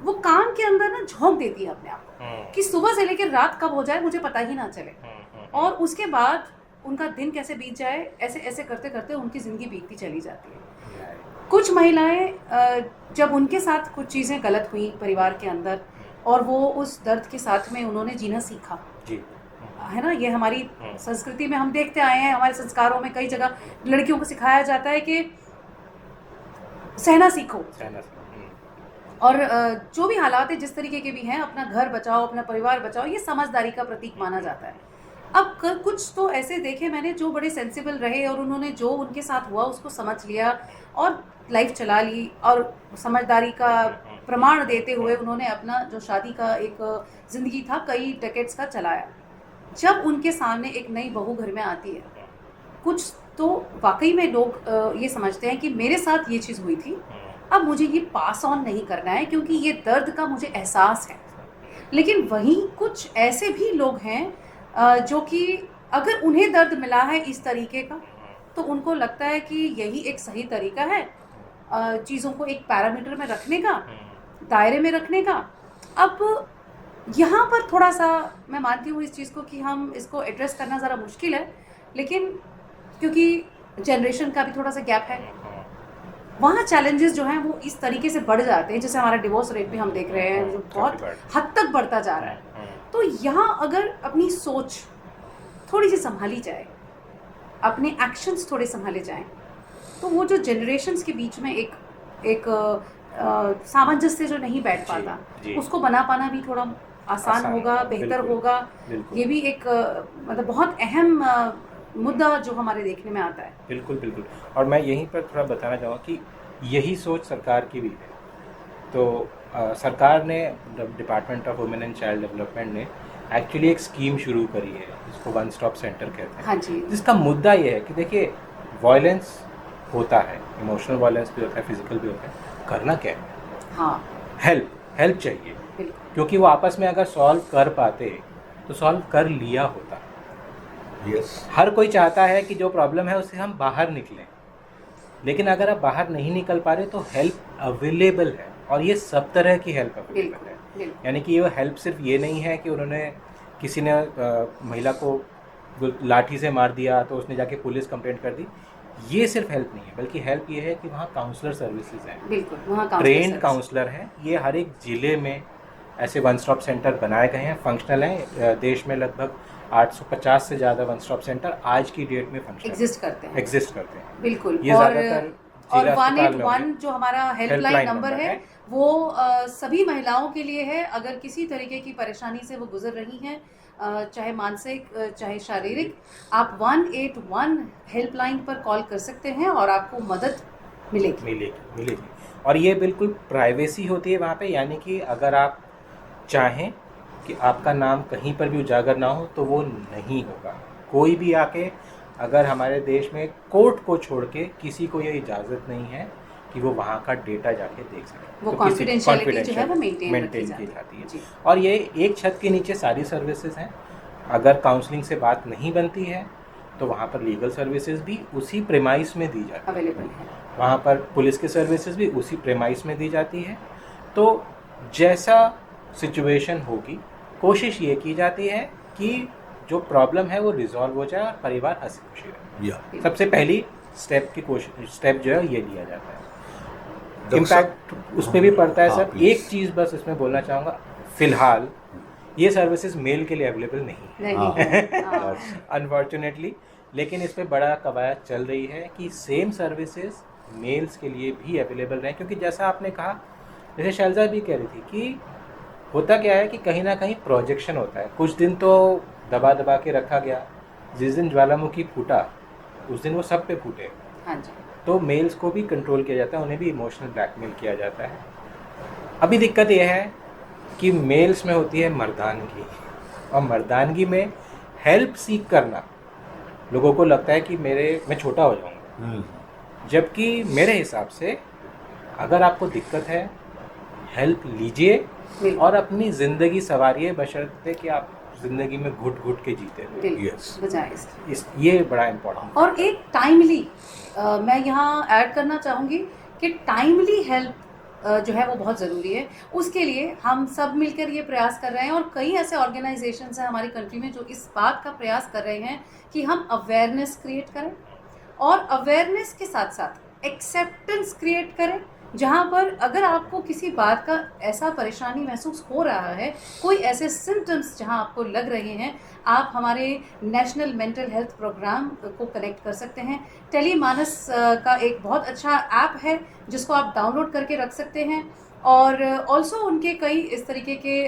Speaker 3: वो काम के अंदर ना झोंक देती है अपने आप को कि सुबह से लेकर रात कब हो जाए मुझे पता ही ना चले, और उसके बाद उनका दिन कैसे बीत जाए, ऐसे ऐसे करते करते उनकी ज़िंदगी बीतती चली जाती है। कुछ महिलाएं जब उनके साथ कुछ चीज़ें गलत हुई परिवार के अंदर, और वो उस दर्द के साथ में उन्होंने जीना सीखा,
Speaker 2: जी।
Speaker 3: है ना। ये हमारी संस्कृति में हम देखते आए हैं, हमारे संस्कारों में कई जगह लड़कियों को सिखाया जाता है कि सहना सीखो, और जो भी हालात है जिस तरीके के भी हैं, अपना घर बचाओ, अपना परिवार बचाओ, ये समझदारी का प्रतीक माना जाता है। अब कुछ तो ऐसे देखे मैंने जो बड़े सेंसिबल रहे और उन्होंने जो उनके साथ हुआ उसको समझ लिया और लाइफ चला ली, और समझदारी का प्रमाण देते हुए उन्होंने अपना जो शादी का एक ज़िंदगी था कई डेकेड्स का चलाया। जब उनके सामने एक नई बहू घर में आती है, कुछ तो वाकई में लोग ये समझते हैं कि मेरे साथ ये चीज़ हुई थी, अब मुझे ये पास ऑन नहीं करना है क्योंकि ये दर्द का मुझे एहसास है। लेकिन वहीं कुछ ऐसे भी लोग हैं जो कि अगर उन्हें दर्द मिला है इस तरीके का, तो उनको लगता है कि यही एक सही तरीका है चीज़ों को एक पैरामीटर में रखने का, दायरे में रखने का। अब यहाँ पर थोड़ा सा मैं मानती हूँ इस चीज़ को कि हम इसको एड्रेस करना ज़रा मुश्किल है, लेकिन क्योंकि जनरेशन का भी थोड़ा सा गैप है, वहाँ चैलेंजेस जो हैं वो इस तरीके से बढ़ जाते हैं। जैसे हमारा डिवोर्स रेट भी हम देख रहे हैं जो बहुत हद तक बढ़ता जा रहा है। तो यहाँ अगर अपनी सोच थोड़ी सी संभाली जाए, अपने एक्शंस थोड़े संभाले जाएं, तो वो जो जनरेशन्स के बीच में एक सामंजस्य जो नहीं बैठ पाता, उसको बना पाना भी थोड़ा आसान होगा, बेहतर होगा। ये भी एक मतलब बहुत अहम मुद्दा जो हमारे देखने में आता है।
Speaker 2: बिल्कुल बिल्कुल। और मैं यहीं पर थोड़ा बताना चाहूँगा कि यही सोच सरकार की भी है। तो सरकार ने, department of women and child development ने एक्चुअली एक स्कीम शुरू करी है जिसको वन स्टॉप सेंटर कहते हैं,
Speaker 3: हाँ जी,
Speaker 2: जिसका मुद्दा ये है कि देखिए वायलेंस होता है, इमोशनल वायलेंस भी होता है, फिजिकल भी होता है, करना क्या है,
Speaker 3: हाँ,
Speaker 2: हेल्प चाहिए,
Speaker 3: बिल्कुल,
Speaker 2: क्योंकि वो आपस में अगर सॉल्व कर पाते तो सॉल्व कर लिया होता।
Speaker 1: यस,
Speaker 2: हर कोई चाहता है कि जो प्रॉब्लम है उससे हम बाहर निकलें, लेकिन अगर आप बाहर नहीं निकल पा रहे तो हेल्प अवेलेबल है, और ये सब तरह की हेल्प अवेलेबल
Speaker 3: बिल्कुल,
Speaker 2: है।
Speaker 3: बिल्कुल,
Speaker 2: यानी कि ये हेल्प सिर्फ ये नहीं है कि उन्होंने किसी ने महिला को लाठी से मार दिया तो उसने जाके पुलिस कंप्लेंट कर दी, ये सिर्फ हेल्प नहीं है, बल्कि हेल्प ये है कि वहाँ काउंसलर सर्विसेज हैं,
Speaker 3: बिल्कुल, वहाँ काउंसलर
Speaker 2: ट्रेंड
Speaker 3: सर्विस।
Speaker 2: काउंसलर हैं। ये हर एक ज़िले में ऐसे वन स्टॉप सेंटर बनाए गए हैं, फंक्शनल हैं। देश में लगभग 850 से ज़्यादा वन स्टॉप सेंटर आज की डेट में फंक्शनल
Speaker 3: एग्जिस्ट करते हैं,
Speaker 2: एग्जिस्ट करते हैं।
Speaker 3: बिल्कुल।
Speaker 2: ये ज़्यादातर
Speaker 3: और
Speaker 2: जिला अस्पताल में
Speaker 3: 181
Speaker 2: होंगे।
Speaker 3: जो हमारा हेल्पलाइन नंबर है वो सभी महिलाओं के लिए है। अगर किसी तरीके की परेशानी से वो गुजर रही हैं, चाहे मानसिक चाहे शारीरिक, आप 181 हेल्पलाइन पर कॉल कर सकते हैं और आपको मदद मिलेगी।
Speaker 2: और ये बिल्कुल प्राइवेसी होती है वहाँ पे, यानी कि अगर आप चाहें कि आपका नाम कहीं पर भी उजागर ना हो तो वो नहीं होगा। कोई भी आके, अगर हमारे देश में कोर्ट को छोड़ के किसी को ये इजाज़त नहीं है कि वो वहाँ का डेटा जाके देख सके,
Speaker 3: वो
Speaker 2: तो किसी
Speaker 3: कॉन्फिडेंशियलिटी जो है वो मेंटेन
Speaker 2: मेंटेन
Speaker 3: की
Speaker 2: की जाती है।
Speaker 3: जी,
Speaker 2: और ये एक छत के नीचे सारी सर्विसेज हैं। अगर काउंसलिंग से बात नहीं बनती है तो वहाँ पर लीगल सर्विसेज भी उसी प्रेमाइस में दी जाती है,
Speaker 3: अवेलेबल है।
Speaker 2: वहाँ पर पुलिस की सर्विसेज भी उसी प्रेमाइस में दी जाती है। तो जैसा सिचुएशन होगी, कोशिश ये की जाती है कि जो प्रॉब्लम है वो रिजॉल्व हो जाए और परिवार हंसी खुशी रहे।
Speaker 1: या
Speaker 2: सबसे पहली स्टेप जो है ये लिया जाता है।
Speaker 1: डॉक्टर
Speaker 2: इम्पैक्ट उस पर भी पड़ता है
Speaker 1: हाँ,
Speaker 2: सर।
Speaker 1: please।
Speaker 2: एक चीज़ बस इसमें बोलना चाहूँगा, फ़िलहाल ये सर्विसेज मेल के लिए अवेलेबल नहीं है
Speaker 3: नहीं है, हाँ,
Speaker 2: अनफॉर्चुनेटली, लेकिन इस पे बड़ा कवायद चल रही है कि सेम सर्विसेज मेल्स के लिए भी अवेलेबल रहें, क्योंकि जैसा आपने कहा, जैसे शैलजा भी कह रही थी कि होता क्या है कि कहीं ना कहीं प्रोजेक्शन होता है। कुछ दिन तो दबा दबा के रखा गया, जिस दिन ज्वालामुखी फूटा उस दिन वो सब पे फूटे।
Speaker 3: हाँ जी,
Speaker 2: तो मेल्स को भी कंट्रोल किया जाता है, उन्हें भी इमोशनल ब्लैकमेल किया जाता है। अभी दिक्कत यह है कि मेल्स में होती है मर्दानगी, और मर्दानगी में हेल्प सीख करना लोगों को लगता है कि मैं छोटा हो जाऊंगा, जबकि मेरे हिसाब से अगर आपको दिक्कत है, हेल्प लीजिए
Speaker 3: बिल्कुल,
Speaker 2: और अपनी ज़िंदगी संवारिए, बशर्ते कि आप ज़िंदगी में घुट घुट के जीते रहो।
Speaker 3: बिल्कुल,
Speaker 1: यस।
Speaker 3: बजाय इसके।
Speaker 2: ये बड़ा इम्पोर्टेंट।
Speaker 3: और एक टाइमली मैं यहाँ ऐड करना चाहूँगी कि टाइमली हेल्प जो है वो बहुत ज़रूरी है। उसके लिए हम सब मिलकर ये प्रयास कर रहे हैं, और कई ऐसे ऑर्गेनाइजेशंस हैं हमारी कंट्री में जो इस बात का प्रयास कर रहे हैं कि हम अवेयरनेस क्रिएट करें, और अवेयरनेस के साथ साथ एक्सेप्टेंस क्रिएट करें। जहाँ पर अगर आपको किसी बात का ऐसा परेशानी महसूस हो रहा है, कोई ऐसे सिम्टम्स जहाँ आपको लग रहे हैं, आप हमारे नेशनल मेंटल हेल्थ प्रोग्राम को कनेक्ट कर सकते हैं। टेलीमानस का एक बहुत अच्छा ऐप है जिसको आप डाउनलोड करके रख सकते हैं, और ऑल्सो उनके कई इस तरीके के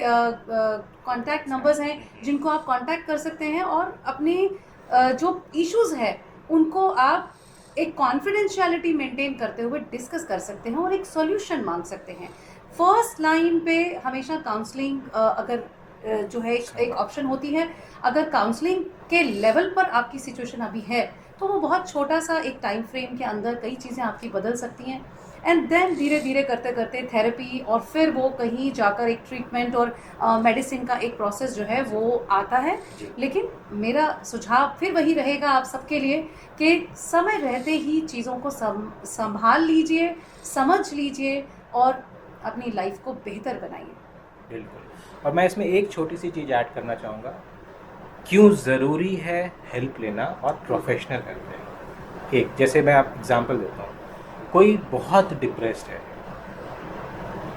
Speaker 3: कॉन्टैक्ट नंबर्स हैं जिनको आप कॉन्टैक्ट कर सकते हैं, और अपने जो इश्यूज़ हैं उनको आप एक कॉन्फिडेंशियलिटी मेंटेन करते हुए डिस्कस कर सकते हैं और एक सॉल्यूशन मांग सकते हैं। फर्स्ट लाइन पे हमेशा काउंसलिंग अगर जो है एक ऑप्शन होती है। अगर काउंसलिंग के लेवल पर आपकी सिचुएशन अभी है तो वो बहुत छोटा सा एक टाइम फ्रेम के अंदर कई चीज़ें आपकी बदल सकती हैं, एंड देन धीरे धीरे करते करते थेरेपी, और फिर वो कहीं जाकर एक ट्रीटमेंट और मेडिसिन का एक प्रोसेस जो है वो आता है। लेकिन मेरा सुझाव फिर वही रहेगा आप सबके लिए कि समय रहते ही चीज़ों को संभाल लीजिए, समझ लीजिए और अपनी लाइफ को बेहतर बनाइए।
Speaker 2: बिल्कुल। और मैं इसमें एक छोटी सी चीज़ ऐड करना चाहूँगा, क्यों ज़रूरी है हेल्प लेना और प्रोफेशनल हेल्प लेना। एक जैसे मैं आप एग्जांपल देता हूँ, कोई बहुत डिप्रेस्ड है,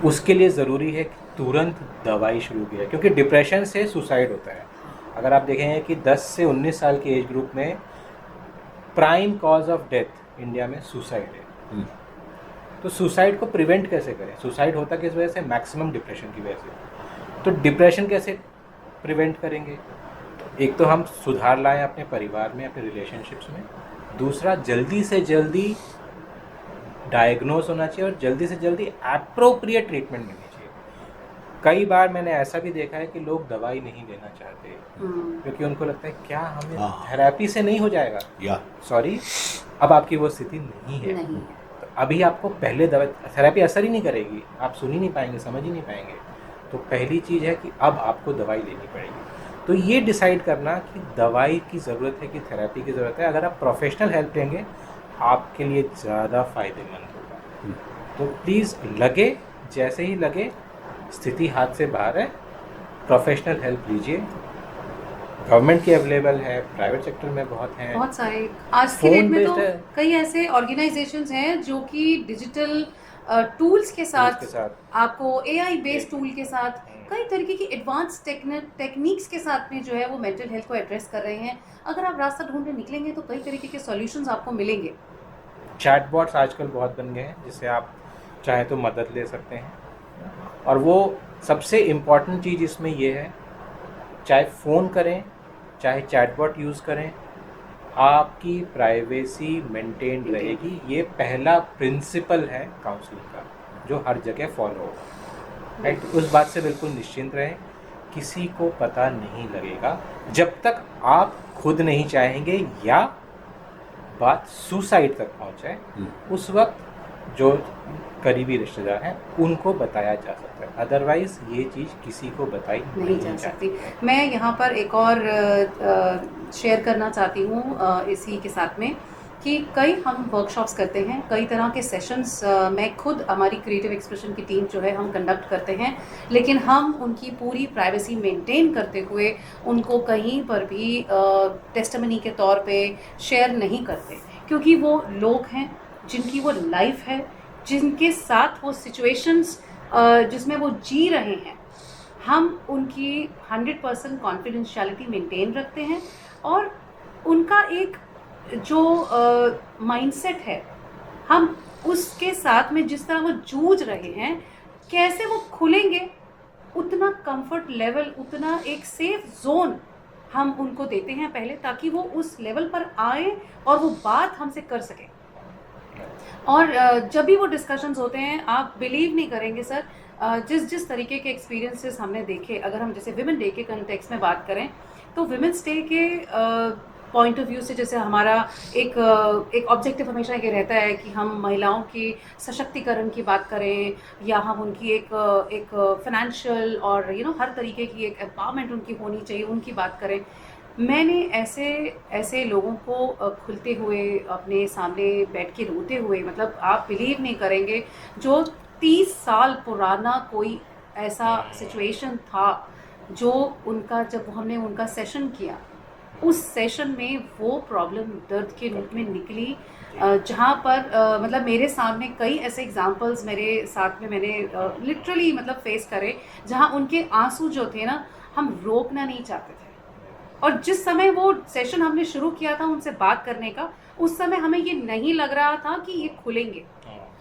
Speaker 2: उसके लिए ज़रूरी है कि तुरंत दवाई शुरू की जाए, क्योंकि डिप्रेशन से सुसाइड होता है। अगर आप देखेंगे कि 10 से 19 साल के एज ग्रुप में prime cause of death India में सुसाइड है। तो सुसाइड को प्रिवेंट कैसे करें? सुसाइड होता किस वजह से? मैक्सिमम डिप्रेशन की वजह से। तो डिप्रेशन कैसे प्रिवेंट करेंगे? एक तो हम सुधार लाएं अपने परिवार में, अपने रिलेशनशिप्स में। दूसरा, जल्दी से जल्दी डायग्नोज होना चाहिए और जल्दी से जल्दी एप्रोप्रिएट ट्रीटमेंट मिलनी चाहिए। कई बार मैंने ऐसा भी देखा है कि लोग दवाई नहीं लेना चाहते क्योंकि उनको लगता है क्या हमें
Speaker 1: हाँ।
Speaker 2: थेरेपी से नहीं हो जाएगा।
Speaker 1: या
Speaker 2: सॉरी, अब आपकी वो स्थिति नहीं है।
Speaker 3: नहीं
Speaker 2: तो अभी आपको पहले दवा थेरेपी असर ही नहीं करेगी, आप सुन ही नहीं पाएंगे, समझ ही नहीं पाएंगे। तो पहली चीज़ है कि अब आपको दवाई लेनी पड़ेगी। तो ये डिसाइड करना कि दवाई की ज़रूरत है कि थेरेपी की ज़रूरत है, अगर आप प्रोफेशनल हेल्प लेंगे आपके लिए ज़्यादा फ़ायदेमंद होगा। तो प्लीज़ लगे, जैसे ही लगे स्थिति हाथ से बाहर है, प्रोफेशनल हेल्प लीजिए। गवर्नमेंट की अवेलेबल है, प्राइवेट सेक्टर में बहुत हैं।
Speaker 3: बहुत सारे आज की डेट
Speaker 2: फोन
Speaker 3: में तो
Speaker 2: बेस्ड है।
Speaker 3: कई ऐसे ऑर्गेनाइजेशंस हैं जो कि डिजिटल टूल्स के
Speaker 2: उसके
Speaker 3: साथ
Speaker 2: साथ
Speaker 3: आपको एआई बेस्ड टूल के साथ कई तरीके की एडवांस टेक्निक्स के साथ में जो है वो मेंटल हेल्थ को एड्रेस कर रहे हैं। अगर आप रास्ता ढूंढने निकलेंगे तो कई तरीके के सॉल्यूशंस आपको मिलेंगे।
Speaker 2: चैटबॉट्स आजकल बहुत बन गए हैं जिससे आप चाहे तो मदद ले सकते हैं। और वो सबसे इम्पॉर्टेंट चीज़ इसमें ये है, चाहे फ़ोन करें चाहे चैटबॉट यूज़ करें, आपकी प्राइवेसी मेंटेन रहेगी। ये पहला प्रिंसिपल है काउंसलिंग का जो हर जगह फॉलो होगा। राइट, उस बात से बिल्कुल निश्चिंत रहें, किसी को पता नहीं लगेगा जब तक आप खुद नहीं चाहेंगे या बात सुसाइड तक पहुंचे। उस वक्त जो करीबी रिश्तेदार हैं उनको बताया जा सकता है, अदरवाइज ये चीज़ किसी को बताई
Speaker 3: नहीं जा सकती। मैं यहाँ पर एक और शेयर करना चाहती हूँ इसी के साथ में कि कई हम वर्कशॉप्स करते हैं, कई तरह के सेशंस मैं खुद हमारी क्रिएटिव एक्सप्रेशन की टीम जो है हम कंडक्ट करते हैं, लेकिन हम उनकी पूरी प्राइवेसी मेंटेन करते हुए उनको कहीं पर भी टेस्टिमनी के तौर पे शेयर नहीं करते, क्योंकि वो लोग हैं जिनकी वो लाइफ है, जिनके साथ वो सिचुएशंस जिसमें वो जी रहे हैं। हम उनकी 100% कॉन्फिडेंशियलिटी मेंटेन रखते हैं और उनका एक जो माइंडसेट है, हम उसके साथ में जिस तरह वो जूझ रहे हैं, कैसे वो खुलेंगे, उतना कंफर्ट लेवल, उतना एक सेफ जोन हम उनको देते हैं पहले, ताकि वो उस लेवल पर आए और वो बात हमसे कर सकें। और जब भी वो डिस्कशंस होते हैं, आप बिलीव नहीं करेंगे सर, जिस तरीके के एक्सपीरियंसेस हमने देखे, अगर हम जैसे विमेन डे के कंटेक्स्ट में बात करें तो विमेंस डे के पॉइंट ऑफ व्यू से जैसे हमारा एक ऑब्जेक्टिव हमेशा ये रहता है कि हम महिलाओं की सशक्तिकरण की बात करें, या हम उनकी एक फाइनेंशियल और हर तरीके की एक एम्पावरमेंट उनकी होनी चाहिए, उनकी बात करें। मैंने ऐसे लोगों को खुलते हुए अपने सामने बैठ के रोते हुए, मतलब आप बिलीव नहीं करेंगे, जो 30 साल पुराना कोई ऐसा सिचुएशन था जो उनका, जब हमने उनका सेशन किया, उस सेशन में वो प्रॉब्लम दर्द के रूप में निकली, जहाँ पर मतलब मेरे सामने कई ऐसे एग्जांपल्स मेरे साथ में मैंने लिटरली मतलब फेस करे, जहाँ उनके आंसू जो थे ना, हम रोकना नहीं चाहते थे। और जिस समय वो सेशन हमने शुरू किया था उनसे बात करने का, उस समय हमें ये नहीं लग रहा था कि ये खुलेंगे,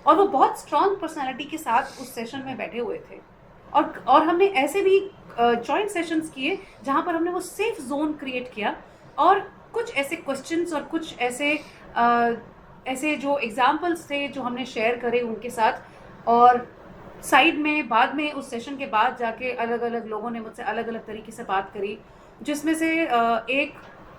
Speaker 3: और वो बहुत स्ट्रांग पर्सनालिटी के साथ उस सेशन में बैठे हुए थे। और हमने ऐसे भी जॉइंट सेशंस किए जहाँ पर हमने वो सेफ जोन क्रिएट किया, और कुछ ऐसे क्वेश्चंस और कुछ ऐसे जो एग्जाम्पल्स थे जो हमने शेयर करे उनके साथ। और साइड में बाद में उस सेशन के बाद जाके अलग अलग लोगों ने मुझसे अलग अलग तरीके से बात करी, जिसमें से एक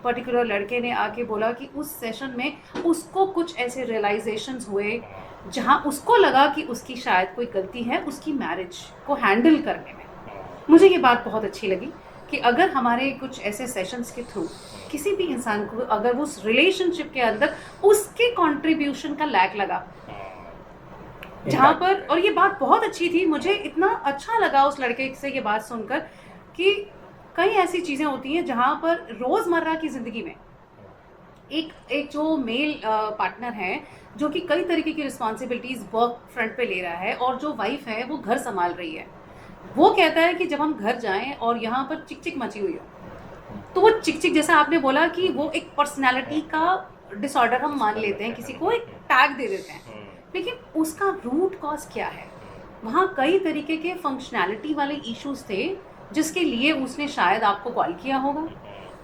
Speaker 3: पर्टिकुलर लड़के ने आके बोला कि उस सेशन में उसको कुछ ऐसे रियलाइजेशंस हुए जहां उसको लगा कि उसकी शायद कोई गलती है उसकी मैरिज को हैंडल करने में। मुझे ये बात बहुत अच्छी लगी कि अगर हमारे कुछ ऐसे सेशंस के थ्रू किसी भी इंसान को अगर उस रिलेशनशिप के अंदर उसके कंट्रीब्यूशन का लैग लगा, जहाँ पर, और ये बात बहुत अच्छी थी, मुझे इतना अच्छा लगा उस लड़के से ये बात सुनकर कि कई ऐसी चीज़ें होती हैं जहाँ पर रोज़मर्रा की ज़िंदगी में एक जो मेल पार्टनर है जो कि कई तरीके की रिस्पॉन्सिबिलिटीज़ वर्क फ्रंट पे ले रहा है, और जो वाइफ है वो घर संभाल रही है, वो कहता है कि जब हम घर जाएं और यहाँ पर चिक चिक मची हुई हो, तो वो चिक चिक, जैसा आपने बोला कि वो एक पर्सनैलिटी का डिसऑर्डर हम मान लेते हैं, किसी को एक टैग दे देते हैं, लेकिन उसका रूट कॉज क्या है? वहाँ कई तरीके के फंक्शनैलिटी वाले इश्यूज थे जिसके लिए उसने शायद आपको कॉल किया होगा,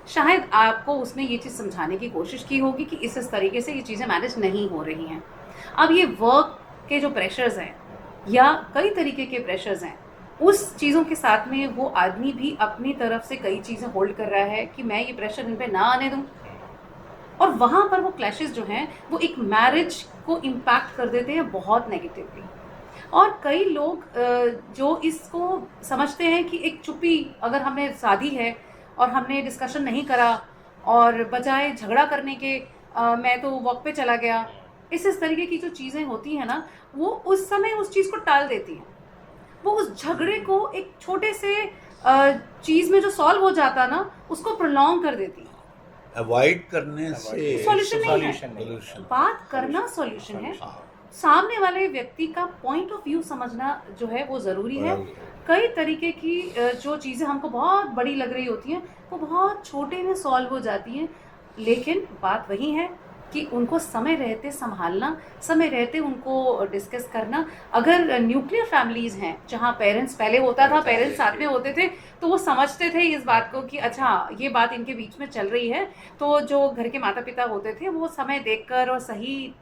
Speaker 3: शायद आपको उसने ये चीज़ समझाने की कोशिश की होगी कि इस तरीके से ये चीज़ें मैनेज नहीं हो रही हैं। अब ये वर्क के जो प्रेशर्स हैं या कई तरीके के प्रेशर्स हैं, उस चीज़ों के साथ में वो आदमी भी अपनी तरफ से कई चीज़ें होल्ड कर रहा है कि मैं ये प्रेशर इन पे ना आने दूं, और वहाँ पर वो क्लैशेस जो हैं वो एक मैरिज को इम्पैक्ट कर देते हैं बहुत नेगेटिवली। और कई लोग जो इसको समझते हैं कि एक चुप्पी, अगर हमने शादी है और हमने डिस्कशन नहीं करा और बजाय झगड़ा करने के मैं तो वॉक पे चला गया, इस तरीके की जो चीज़ें होती हैं ना, वो उस समय उस चीज़ को टाल देती हैं। वो उस झगड़े को एक छोटे से चीज़ में जो सॉल्व हो जाता ना, उसको प्रोलॉन्ग कर देती है।
Speaker 1: अवॉइड करने से
Speaker 3: सॉल्यूशन नहीं है।
Speaker 1: solution।
Speaker 3: बात करना सॉल्यूशन है।
Speaker 1: हाँ,
Speaker 3: सामने वाले व्यक्ति का पॉइंट ऑफ व्यू समझना जो है वो ज़रूरी है। कई तरीके की जो चीज़ें हमको बहुत बड़ी लग रही होती हैं वो बहुत छोटे में सॉल्व हो जाती हैं, लेकिन बात वही है कि उनको समय रहते संभालना, समय रहते उनको डिस्कस करना। अगर न्यूक्लियर फैमिलीज़ हैं जहाँ पेरेंट्स, पहले होता था पेरेंट्स साथ में होते थे तो वो समझते थे इस बात को कि अच्छा ये बात इनके बीच में चल रही है, तो जो घर के माता पिता होते थे वो समय देखकर और सही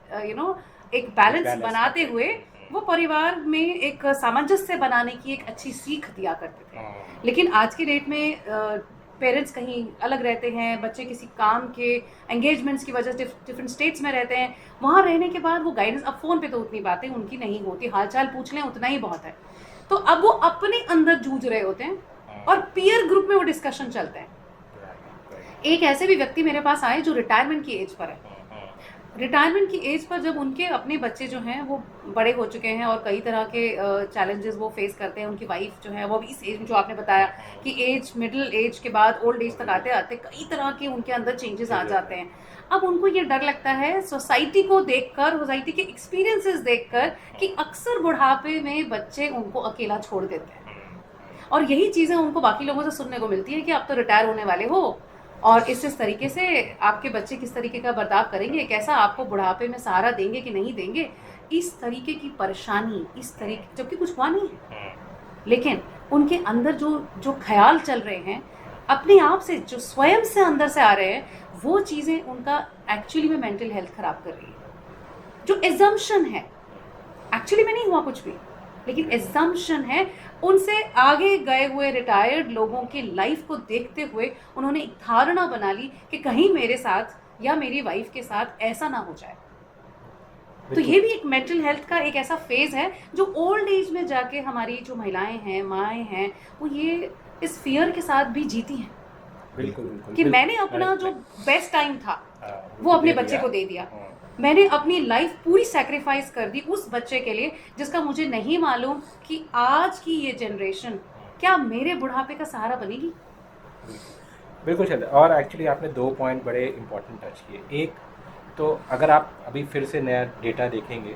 Speaker 3: एक बैलेंस बनाते हुए वो परिवार में एक सामंजस्य बनाने की एक अच्छी सीख दिया करते थे। लेकिन आज की डेट में पेरेंट्स कहीं अलग रहते हैं, बच्चे किसी काम के एंगेजमेंट्स की वजह से डिफरेंट स्टेट्स में रहते हैं। वहाँ रहने के बाद वो गाइडेंस, अब फ़ोन पे तो उतनी बातें उनकी नहीं होती, हालचाल पूछ लें उतना ही बहुत है। तो अब वो अपने अंदर जूझ रहे होते हैं और पीयर ग्रुप में वो डिस्कशन चलते हैं। एक ऐसे भी व्यक्ति मेरे पास आए जो रिटायरमेंट की एज पर है। रिटायरमेंट की एज पर जब उनके अपने बच्चे जो हैं वो बड़े हो चुके हैं और कई तरह के चैलेंजेस वो फेस करते हैं, उनकी वाइफ जो है वो भी इस एज में, जो आपने बताया कि एज, मिडिल एज के बाद ओल्ड एज तक आते आते कई तरह के उनके अंदर चेंजेस आ जाते हैं। अब उनको ये डर लगता है सोसाइटी को देखकर, सोसाइटी के एक्सपीरियंसेस देखकर, कि अक्सर बुढ़ापे में बच्चे उनको अकेला छोड़ देते हैं। और यही चीज़ें उनको बाकी लोगों से सुनने को मिलती है कि आप तो रिटायर होने वाले हो और इस तरीके से आपके बच्चे किस तरीके का बर्ताव करेंगे, कैसा आपको बुढ़ापे में सहारा देंगे कि नहीं देंगे, इस तरीके की परेशानी, इस तरीके, जबकि कुछ हुआ नहीं है, लेकिन उनके अंदर जो जो ख्याल चल रहे हैं अपने आप से, जो स्वयं से अंदर से आ रहे हैं, वो चीज़ें उनका एक्चुअली में मेंटल हेल्थ खराब कर रही है। जो एजम्पशन है, एक्चुअली में नहीं हुआ कुछ भी, लेकिन एजम्पशन है, उनसे आगे गए हुए रिटायर्ड लोगों की लाइफ को देखते हुए उन्होंने एक धारणा बना ली कि कहीं मेरे साथ या मेरी वाइफ के साथ ऐसा ना हो जाए। तो ये भी एक मेंटल हेल्थ का एक ऐसा फेज है जो ओल्ड एज में जाके हमारी जो महिलाएं हैं, माएँ हैं, वो ये इस फियर के साथ भी जीती हैं।
Speaker 2: बिल्कुल बिल्कुल
Speaker 3: कि मैंने अपना जो बेस्ट टाइम था वो अपने बच्चे को दे दिया, मैंने अपनी लाइफ पूरी सैक्रिफाइस कर दी उस बच्चे के लिए, जिसका मुझे नहीं मालूम कि आज की ये जनरेशन क्या मेरे बुढ़ापे का सहारा बनेगी।
Speaker 2: बिल्कुल चल। और एक्चुअली आपने 2 पॉइंट बड़े इंपॉर्टेंट टच किए। एक तो अगर आप अभी फिर से नया डेटा देखेंगे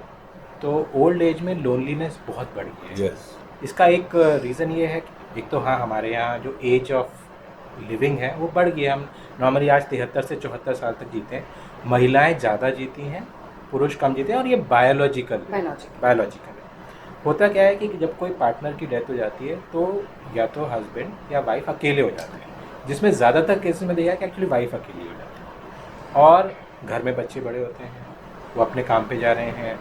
Speaker 2: तो ओल्ड एज में लोनलीनेस बहुत बढ़ गई है। इसका एक रीज़न ये है कि एक तो हाँ, हमारे यहाँ जो एज ऑफ लिविंग है वो बढ़ गई है। हम नॉर्मली आज 73 से 74 साल तक जीते हैं। महिलाएं ज़्यादा जीती हैं, पुरुष कम जीते हैं, और ये बायोलॉजिकल है। होता क्या है कि जब कोई पार्टनर की डेथ हो जाती है तो या तो हस्बैंड या वाइफ अकेले हो जाते हैं, जिसमें ज़्यादातर केसेस में देखा है कि एक्चुअली वाइफ अकेली हो जाती है, और घर में बच्चे बड़े होते हैं, वो अपने काम पे जा रहे हैं,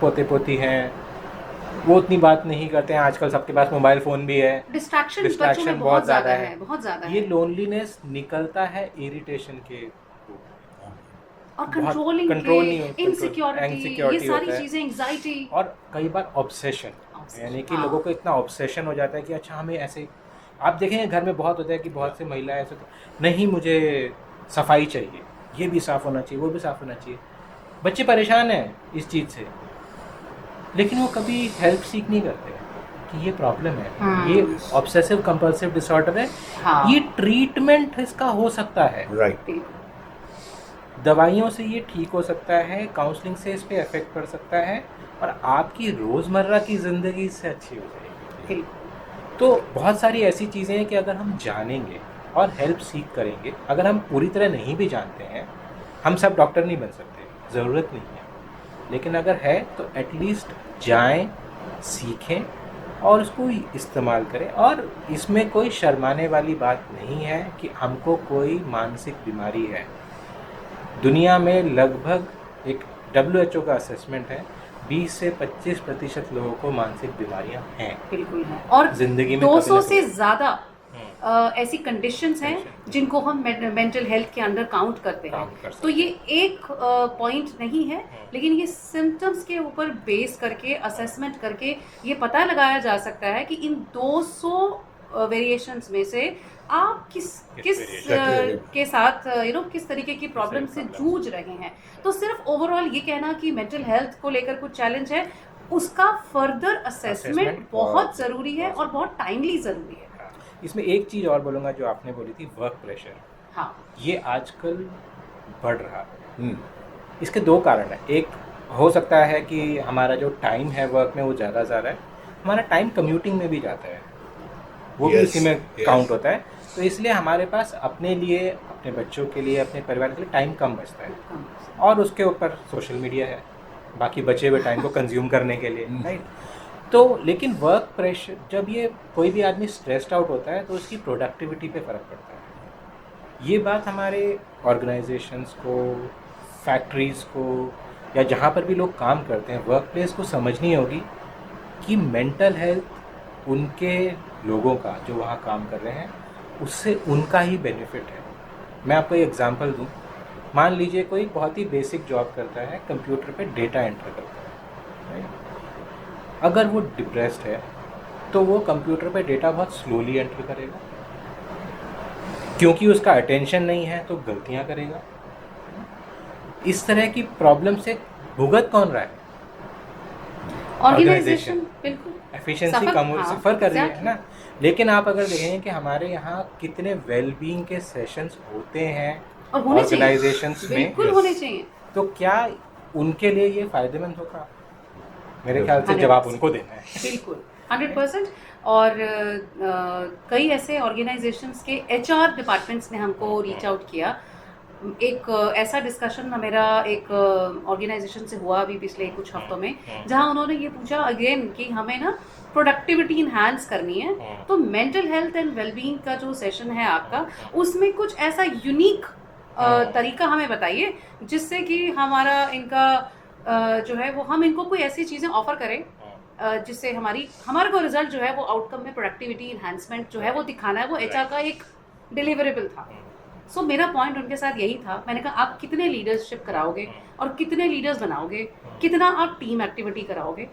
Speaker 2: पोते पोती हैं, वो उतनी बात नहीं करते हैं। आजकल सबके पास मोबाइल फ़ोन भी है, डिस्ट्रैक्शन बहुत ज़्यादा है,
Speaker 3: बहुत ज़्यादा
Speaker 2: ये लोनलीनेस निकलता है इरिटेशन के
Speaker 3: और कंट्रोल नहीं, इनसिक्योरिटी, ये सारी चीजें, एंजाइटी,
Speaker 2: और कई बार ऑब्सेशन, यानी कि लोगों को इतना ऑब्सेशन हो जाता है कि अच्छा हमें ऐसे, आप देखेंगे घर में बहुत होता है कि बहुत से महिलाएं ऐसे नहीं, मुझे सफाई चाहिए, ये भी साफ़ होना चाहिए, वो भी साफ़ होना चाहिए। बच्चे परेशान हैं इस चीज़ से, लेकिन वो कभी हेल्प सीख नहीं करते कि ये प्रॉब्लम है, ये ऑब्सेसिव कंपल्सिव डिसऑर्डर है, ये ट्रीटमेंट इसका हो सकता है,
Speaker 1: राइट,
Speaker 2: दवाइयों से ये ठीक हो सकता है, काउंसलिंग से इस पे इफेक्ट पड़ सकता है, और आपकी रोज़मर्रा की ज़िंदगी इससे अच्छी हो जाएगी। तो बहुत सारी ऐसी चीज़ें हैं कि अगर हम जानेंगे और हेल्प सीख करेंगे, अगर हम पूरी तरह नहीं भी जानते हैं, हम सब डॉक्टर नहीं बन सकते, ज़रूरत नहीं है, लेकिन अगर है तो एटलीस्ट जाएं, सीखें और उसको इस्तेमाल करें। और इसमें कोई शर्माने वाली बात नहीं है कि हमको कोई मानसिक बीमारी है। दुनिया में लगभग, एक WHO का असेसमेंट है, 20 से 25% लोगों को मानसिक बीमारियां हैं
Speaker 3: बिल्कुल है। और
Speaker 2: जिंदगी में।
Speaker 3: 200 से
Speaker 2: कभी
Speaker 3: ज़्यादा ऐसी कंडीशंस हैं
Speaker 2: Conditions।
Speaker 3: जिनको हम मेंटल हेल्थ के अंडर काउंट करते हैं।
Speaker 2: Count कर सकते
Speaker 3: तो ये एक पॉइंट नहीं है, लेकिन ये सिम्टम्स के ऊपर बेस करके असेसमेंट करके ये पता लगाया जा सकता है कि इन 200 वेरिएशंस में से आप किस किस
Speaker 2: variation
Speaker 3: के साथ किस तरीके की प्रॉब्लम से
Speaker 2: problem।
Speaker 3: जूझ रहे हैं। तो सिर्फ ओवरऑल ये कहना कि मेंटल हेल्थ को लेकर कुछ चैलेंज है, उसका फर्दर असेसमेंट
Speaker 2: Assessment
Speaker 3: बहुत
Speaker 2: बहुत
Speaker 3: ज़रूरी है और बहुत टाइमली ज़रूरी है।
Speaker 2: इसमें एक चीज़ और बोलूँगा जो आपने बोली थी, वर्क प्रेशर।
Speaker 3: हाँ,
Speaker 2: ये आजकल बढ़ रहा है। इसके दो कारण हैं। एक हो सकता है कि हमारा जो टाइम है वर्क में वो ज़्यादा जा रहा है, हमारा टाइम कम्यूटिंग में भी जाता है, वो भी
Speaker 1: Yes,
Speaker 2: इसी में
Speaker 1: yes।
Speaker 2: काउंट होता है। तो इसलिए हमारे पास अपने लिए, अपने बच्चों के लिए, अपने परिवार के लिए टाइम कम बचता है, और उसके ऊपर सोशल मीडिया है बाकी बचे हुए टाइम को कंज्यूम करने के लिए, राइट। तो लेकिन वर्क प्रेशर, जब ये कोई भी आदमी स्ट्रेस्ड आउट होता है तो उसकी प्रोडक्टिविटी पे फ़र्क पड़ता है। ये बात हमारे ऑर्गेनाइजेशंस को, फैक्ट्रीज़ को, या जहाँ पर भी लोग काम करते हैं, वर्क प्लेस को समझनी होगी कि मेंटल हेल्थ उनके लोगों का जो वहाँ काम कर रहे हैं उससे उनका ही बेनिफिट है। मैं आपको एक एग्जांपल दूँ। मान लीजिए कोई बहुत ही बेसिक जॉब करता है, कंप्यूटर पे डेटा एंटर करता है, राइट। अगर वो डिप्रेस्ड है तो वो कंप्यूटर पे डेटा बहुत स्लोली एंटर करेगा, क्योंकि उसका अटेंशन नहीं है तो गलतियां करेगा। इस तरह की प्रॉब्लम से भुगत कौन रहा है?
Speaker 3: ऑर्गेनाइजेशन बिल्कुल
Speaker 2: एफिशिएंसी
Speaker 3: सफर-
Speaker 2: कम,
Speaker 3: हाँ,
Speaker 2: सफ़र कर रही है
Speaker 3: exactly।
Speaker 2: ना। लेकिन आप अगर देखें कि हमारे यहाँ कितने वेलबींग के सेशंस होते हैं
Speaker 3: और होने चाहिए,
Speaker 2: ऑर्गेनाइजेशंस में,
Speaker 3: बिल्कुल होने चाहिए।
Speaker 2: तो क्या उनके लिए ये फ़ायदेमंद होगा? मेरे ख्याल से
Speaker 3: 100%
Speaker 2: जवाब उनको देना है।
Speaker 3: बिल्कुल 100%। और कई ऐसे ऑर्गेनाइजेशंस के एचआर डिपार्टमेंट्स ने हमको रीच आउट किया। एक ऐसा डिस्कशन मेरा एक ऑर्गेनाइजेशन से हुआ अभी पिछले कुछ हफ्तों में, जहां उन्होंने ये पूछा अगेन कि हमें ना प्रोडक्टिविटी इन्हांस करनी है, तो मेंटल हेल्थ एंड वेलबींग का जो सेशन है आपका, उसमें कुछ ऐसा यूनिक तरीका हमें बताइए जिससे कि हमारा इनका जो है वो हम इनको कोई ऐसी चीज़ें ऑफर करें जिससे हमारे को रिजल्ट जो है वो आउटकम में प्रोडक्टिविटी इन्हांसमेंट जो है वो दिखाना है। वो एचआर का एक डिलीवरेबल था। सो मेरा पॉइंट उनके साथ यही था। मैंने कहा आप कितने लीडरशिप कराओगे और कितने लीडर्स बनाओगे, कितना आप टीम एक्टिविटी कराओगे,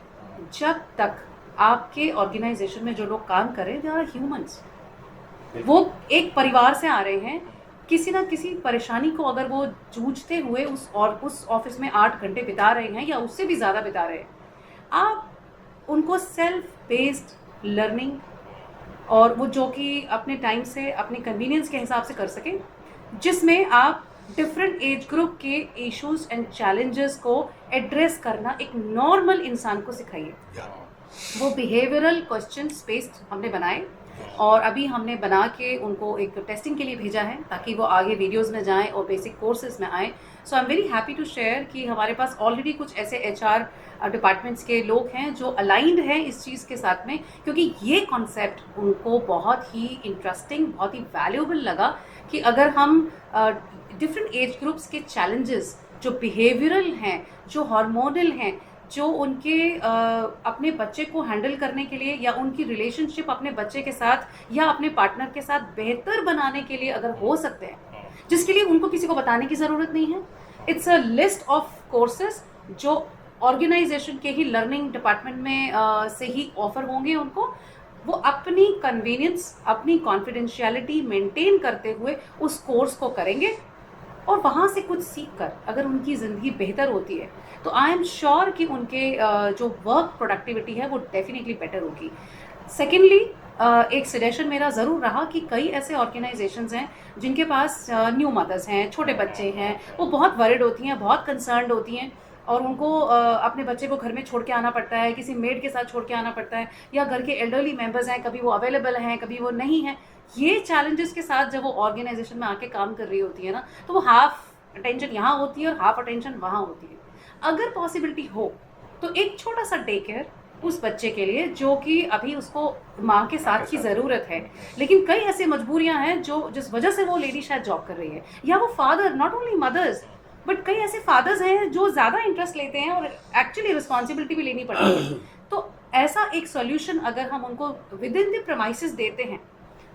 Speaker 3: जब तक आपके ऑर्गेनाइजेशन में जो लोग काम कर रहे हैं दे आर ह्यूमंस, वो एक परिवार से आ रहे हैं। किसी ना किसी परेशानी को अगर वो जूझते हुए उस ऑफिस में 8 घंटे बिता रहे हैं या उससे भी ज़्यादा बिता रहे हैं, आप उनको सेल्फ बेस्ड लर्निंग और वो जो कि अपने टाइम से अपने कन्वीनियंस के हिसाब से कर सकें, जिसमें आप डिफरेंट एज ग्रुप के इश्यूज एंड चैलेंजेस को एड्रेस करना एक नॉर्मल इंसान को सिखाइए। वो बिहेवियरल क्वेश्चन बेस्ड हमने बनाए और अभी हमने बना के उनको एक टेस्टिंग के लिए भेजा है ताकि वो आगे वीडियोस में जाएं और बेसिक कोर्सेज में आएँ। So I am very happy to share कि हमारे पास ऑलरेडी कुछ ऐसे एचआर डिपार्टमेंट्स के लोग हैं जो अलाइंड हैं इस चीज़ के साथ में, क्योंकि ये कॉन्सेप्ट उनको बहुत ही इंटरेस्टिंग, बहुत ही वैल्यूएबल लगा कि अगर हम डिफरेंट एज ग्रुप्स के चैलेंजेस जो बिहेवियरल हैं, जो हार्मोनल हैं, जो उनके अपने बच्चे को हैंडल करने के लिए या उनकी रिलेशनशिप अपने बच्चे के साथ या अपने पार्टनर के साथ बेहतर बनाने के लिए अगर हो सकते हैं, जिसके लिए उनको किसी को बताने की ज़रूरत नहीं है। It's a list of courses जो ऑर्गेनाइजेशन के ही लर्निंग डिपार्टमेंट में से ही ऑफर होंगे उनको। वो अपनी कन्वीनियंस, अपनी कॉन्फिडेंशियलिटी मेंटेन करते हुए उस कोर्स को करेंगे और वहाँ से कुछ सीख कर अगर उनकी ज़िंदगी बेहतर होती है तो आई एम श्योर कि उनके जो वर्क प्रोडक्टिविटी है वो डेफिनेटली बेटर होगी। सेकेंडली एक सजेशन मेरा ज़रूर रहा कि कई ऐसे ऑर्गेनाइजेशंस हैं जिनके पास न्यू मदर्स हैं, छोटे बच्चे हैं, वो बहुत वरिड होती हैं, बहुत कंसर्न्ड होती हैं और उनको अपने बच्चे को घर में छोड़ के आना पड़ता है, किसी मेड के साथ छोड़ के आना पड़ता है, या घर के एल्डरली मेंबर्स हैं, कभी वो अवेलेबल हैं कभी वो नहीं हैं। ये चैलेंजेस के साथ जब वो ऑर्गेनाइजेशन में आके काम कर रही होती है ना, तो वो हाफ अटेंशन यहाँ होती है और हाफ अटेंशन वहाँ होती है। अगर पॉसिबिलिटी हो तो एक छोटा सा डे केयर उस बच्चे के लिए जो कि अभी उसको माँ के साथ की ज़रूरत है, लेकिन कई ऐसे मजबूरियां हैं जो जिस वजह से वो लेडी शायद जॉब कर रही है, या वो father, not only mothers, but कई ऐसे फादर्स हैं जो ज़्यादा इंटरेस्ट लेते हैं और एक्चुअली रिस्पॉन्सिबिलिटी भी लेनी पड़ती है। तो ऐसा एक सॉल्यूशन अगर हम उनको विद इन द प्रमाइसेस देते हैं,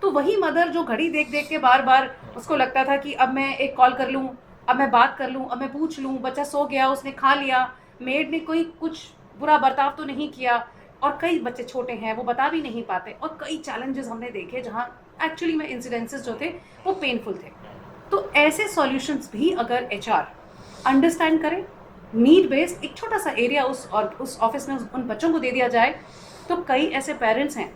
Speaker 3: तो वही मदर जो घड़ी देख देख के बार बार उसको लगता था कि अब मैं एक कॉल कर लूँ, अब मैं बात कर लूँ, अब मैं पूछ लूँ, बच्चा सो गया, उसने खा लिया, मेड ने कोई कुछ बुरा बर्ताव तो नहीं किया, और कई बच्चे छोटे हैं वो बता भी नहीं पाते, और कई चैलेंजेस हमने देखे जहाँ एक्चुअली में इंसिडेंसेस जो थे वो पेनफुल थे। तो ऐसे सॉल्यूशंस भी अगर HR अंडरस्टैंड करें, नीड बेस्ड एक छोटा सा एरिया उस ऑफिस में उन बच्चों को दे दिया जाए, तो कई ऐसे पेरेंट्स हैं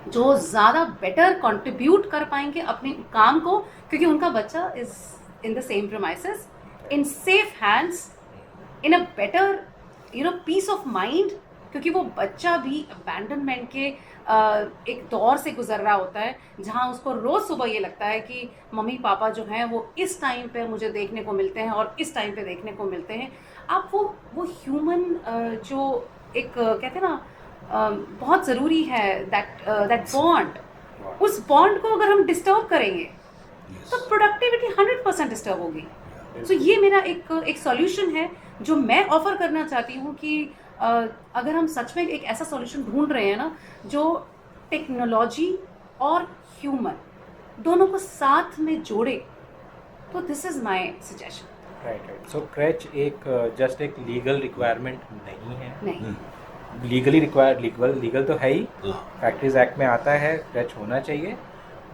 Speaker 3: जो ज़्यादा बेटर कंट्रीब्यूट कर पाएंगे अपने काम को, क्योंकि उनका बच्चा is in the same premises, in safe hands, in a better piece of mind, क्योंकि वो बच्चा भी अबैंडनमेंट के एक दौर से गुजर रहा होता है, जहाँ उसको रोज़ सुबह ये लगता है कि मम्मी पापा जो हैं वो इस टाइम पे मुझे देखने को मिलते हैं और इस टाइम पे देखने को मिलते हैं। आप वो ह्यूमन जो एक कहते हैं ना बहुत ज़रूरी है, दैट बॉन्ड, उस बॉन्ड को अगर हम डिस्टर्ब करेंगे तो प्रोडक्टिविटी 100% डिस्टर्ब होगी। सो ये मेरा एक सॉल्यूशन है जो मैं ऑफर करना चाहती हूँ कि अगर हम सच में एक ऐसा सॉल्यूशन ढूंढ रहे हैं ना जो टेक्नोलॉजी और ह्यूमन दोनों को साथ में जोड़े, तो this is my suggestion.
Speaker 2: Right. सो क्रैच एक जस्ट एक लीगल रिक्वायरमेंट नहीं है।
Speaker 3: नहीं,
Speaker 2: लीगली रिक्वायर्ड, लीगल तो है ही, फैक्ट्रीज एक्ट में आता है क्रैच होना चाहिए,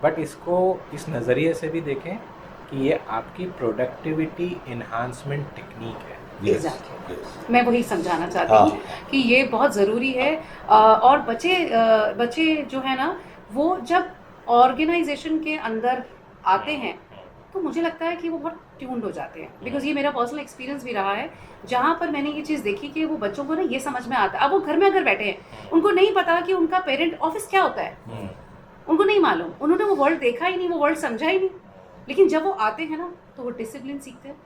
Speaker 2: बट इसको इस नज़रिए से भी देखें कि ये आपकी प्रोडक्टिविटी इन्हांसमेंट टेक्निक है।
Speaker 3: एग्जैक्टली, मैं वही समझाना चाहती हूँ कि ये बहुत ज़रूरी है। और बच्चे जो है ना वो जब ऑर्गेनाइजेशन के अंदर आते हैं तो मुझे लगता है कि वो बहुत ट्यून्ड हो जाते हैं, बिकॉज ये मेरा पर्सनल एक्सपीरियंस भी रहा है, जहाँ पर मैंने ये चीज़ देखी कि वो बच्चों को ना ये समझ में आता है, अब वो घर में अगर बैठे हैं उनको नहीं पता कि उनका पेरेंट ऑफिस क्या होता है, उनको नहीं मालूम, उन्होंने वो वर्ल्ड देखा ही नहीं, वो वर्ल्ड समझा ही नहीं। लेकिन जब वो आते हैं ना तो वो डिसिप्लिन सीखते हैं,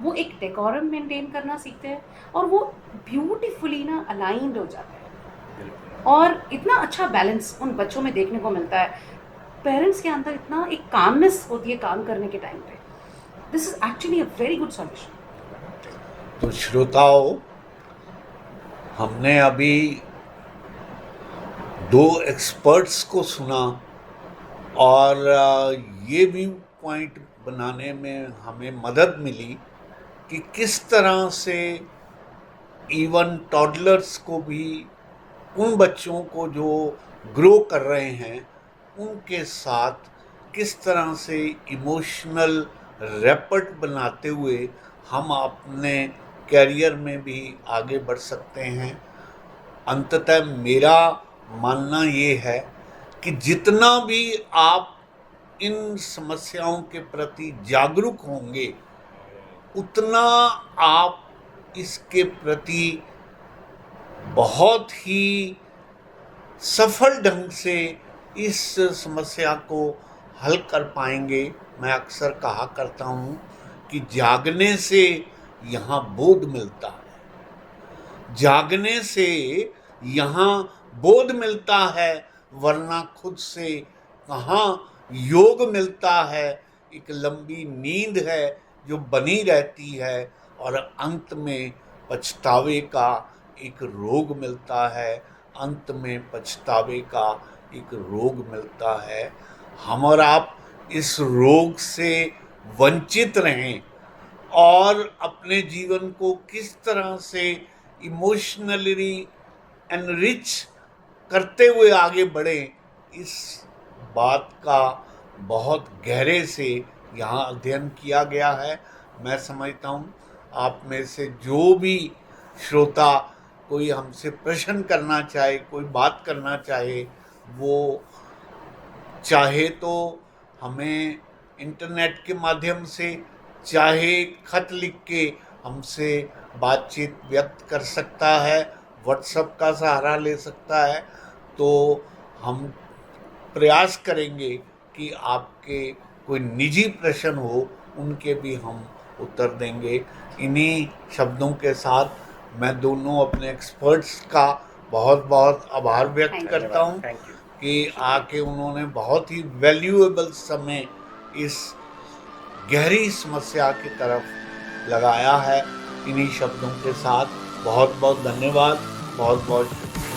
Speaker 3: वो एक डेकोरम मेंटेन करना सीखते हैं, और वो ब्यूटीफुली ना अलाइंड हो जाते हैं, और इतना अच्छा बैलेंस उन बच्चों में देखने को मिलता है। पेरेंट्स के अंदर इतना एक कामनेस होती है काम करने के टाइम पे। This is actually a very good solution.
Speaker 1: तो श्रोताओं, हमने अभी 2 एक्सपर्ट्स को सुना, और ये भी पॉइंट बनाने में हमें मदद मिली कि किस तरह से इवन टॉडलर्स को भी, उन बच्चों को जो ग्रो कर रहे हैं उनके साथ किस तरह से इमोशनल रैपट बनाते हुए हम अपने कैरियर में भी आगे बढ़ सकते हैं। अंततः मेरा मानना ये है कि जितना भी आप इन समस्याओं के प्रति जागरूक होंगे, उतना आप इसके प्रति बहुत ही सफल ढंग से इस समस्या को हल कर पाएंगे। मैं अक्सर कहा करता हूँ कि जागने से यहाँ बोध मिलता है, जागने से यहाँ बोध मिलता है, वरना खुद से कहाँ योग मिलता है। एक लंबी नींद है जो बनी रहती है, और अंत में पछतावे का एक रोग मिलता है, अंत में पछतावे का एक रोग मिलता है। हम और आप इस रोग से वंचित रहें और अपने जीवन को किस तरह से इमोशनली एनरिच करते हुए आगे बढ़ें, इस बात का बहुत गहरे से यहाँ अध्ययन किया गया है। मैं समझता हूँ आप में से जो भी श्रोता कोई हमसे प्रश्न करना चाहे, कोई बात करना चाहे, वो चाहे तो हमें इंटरनेट के माध्यम से, चाहे खत लिख के हमसे बातचीत व्यक्त कर सकता है, व्हाट्सएप का सहारा ले सकता है। तो हम प्रयास करेंगे कि आपके कोई निजी प्रश्न हो उनके भी हम उत्तर देंगे। इन्हीं शब्दों के साथ मैं दोनों अपने एक्सपर्ट्स का बहुत बहुत आभार व्यक्त करता हूँ कि आके उन्होंने बहुत ही वैल्यूएबल समय इस गहरी समस्या की तरफ लगाया है। इन्हीं शब्दों के साथ बहुत बहुत धन्यवाद, बहुत बहुत शुक्रिया।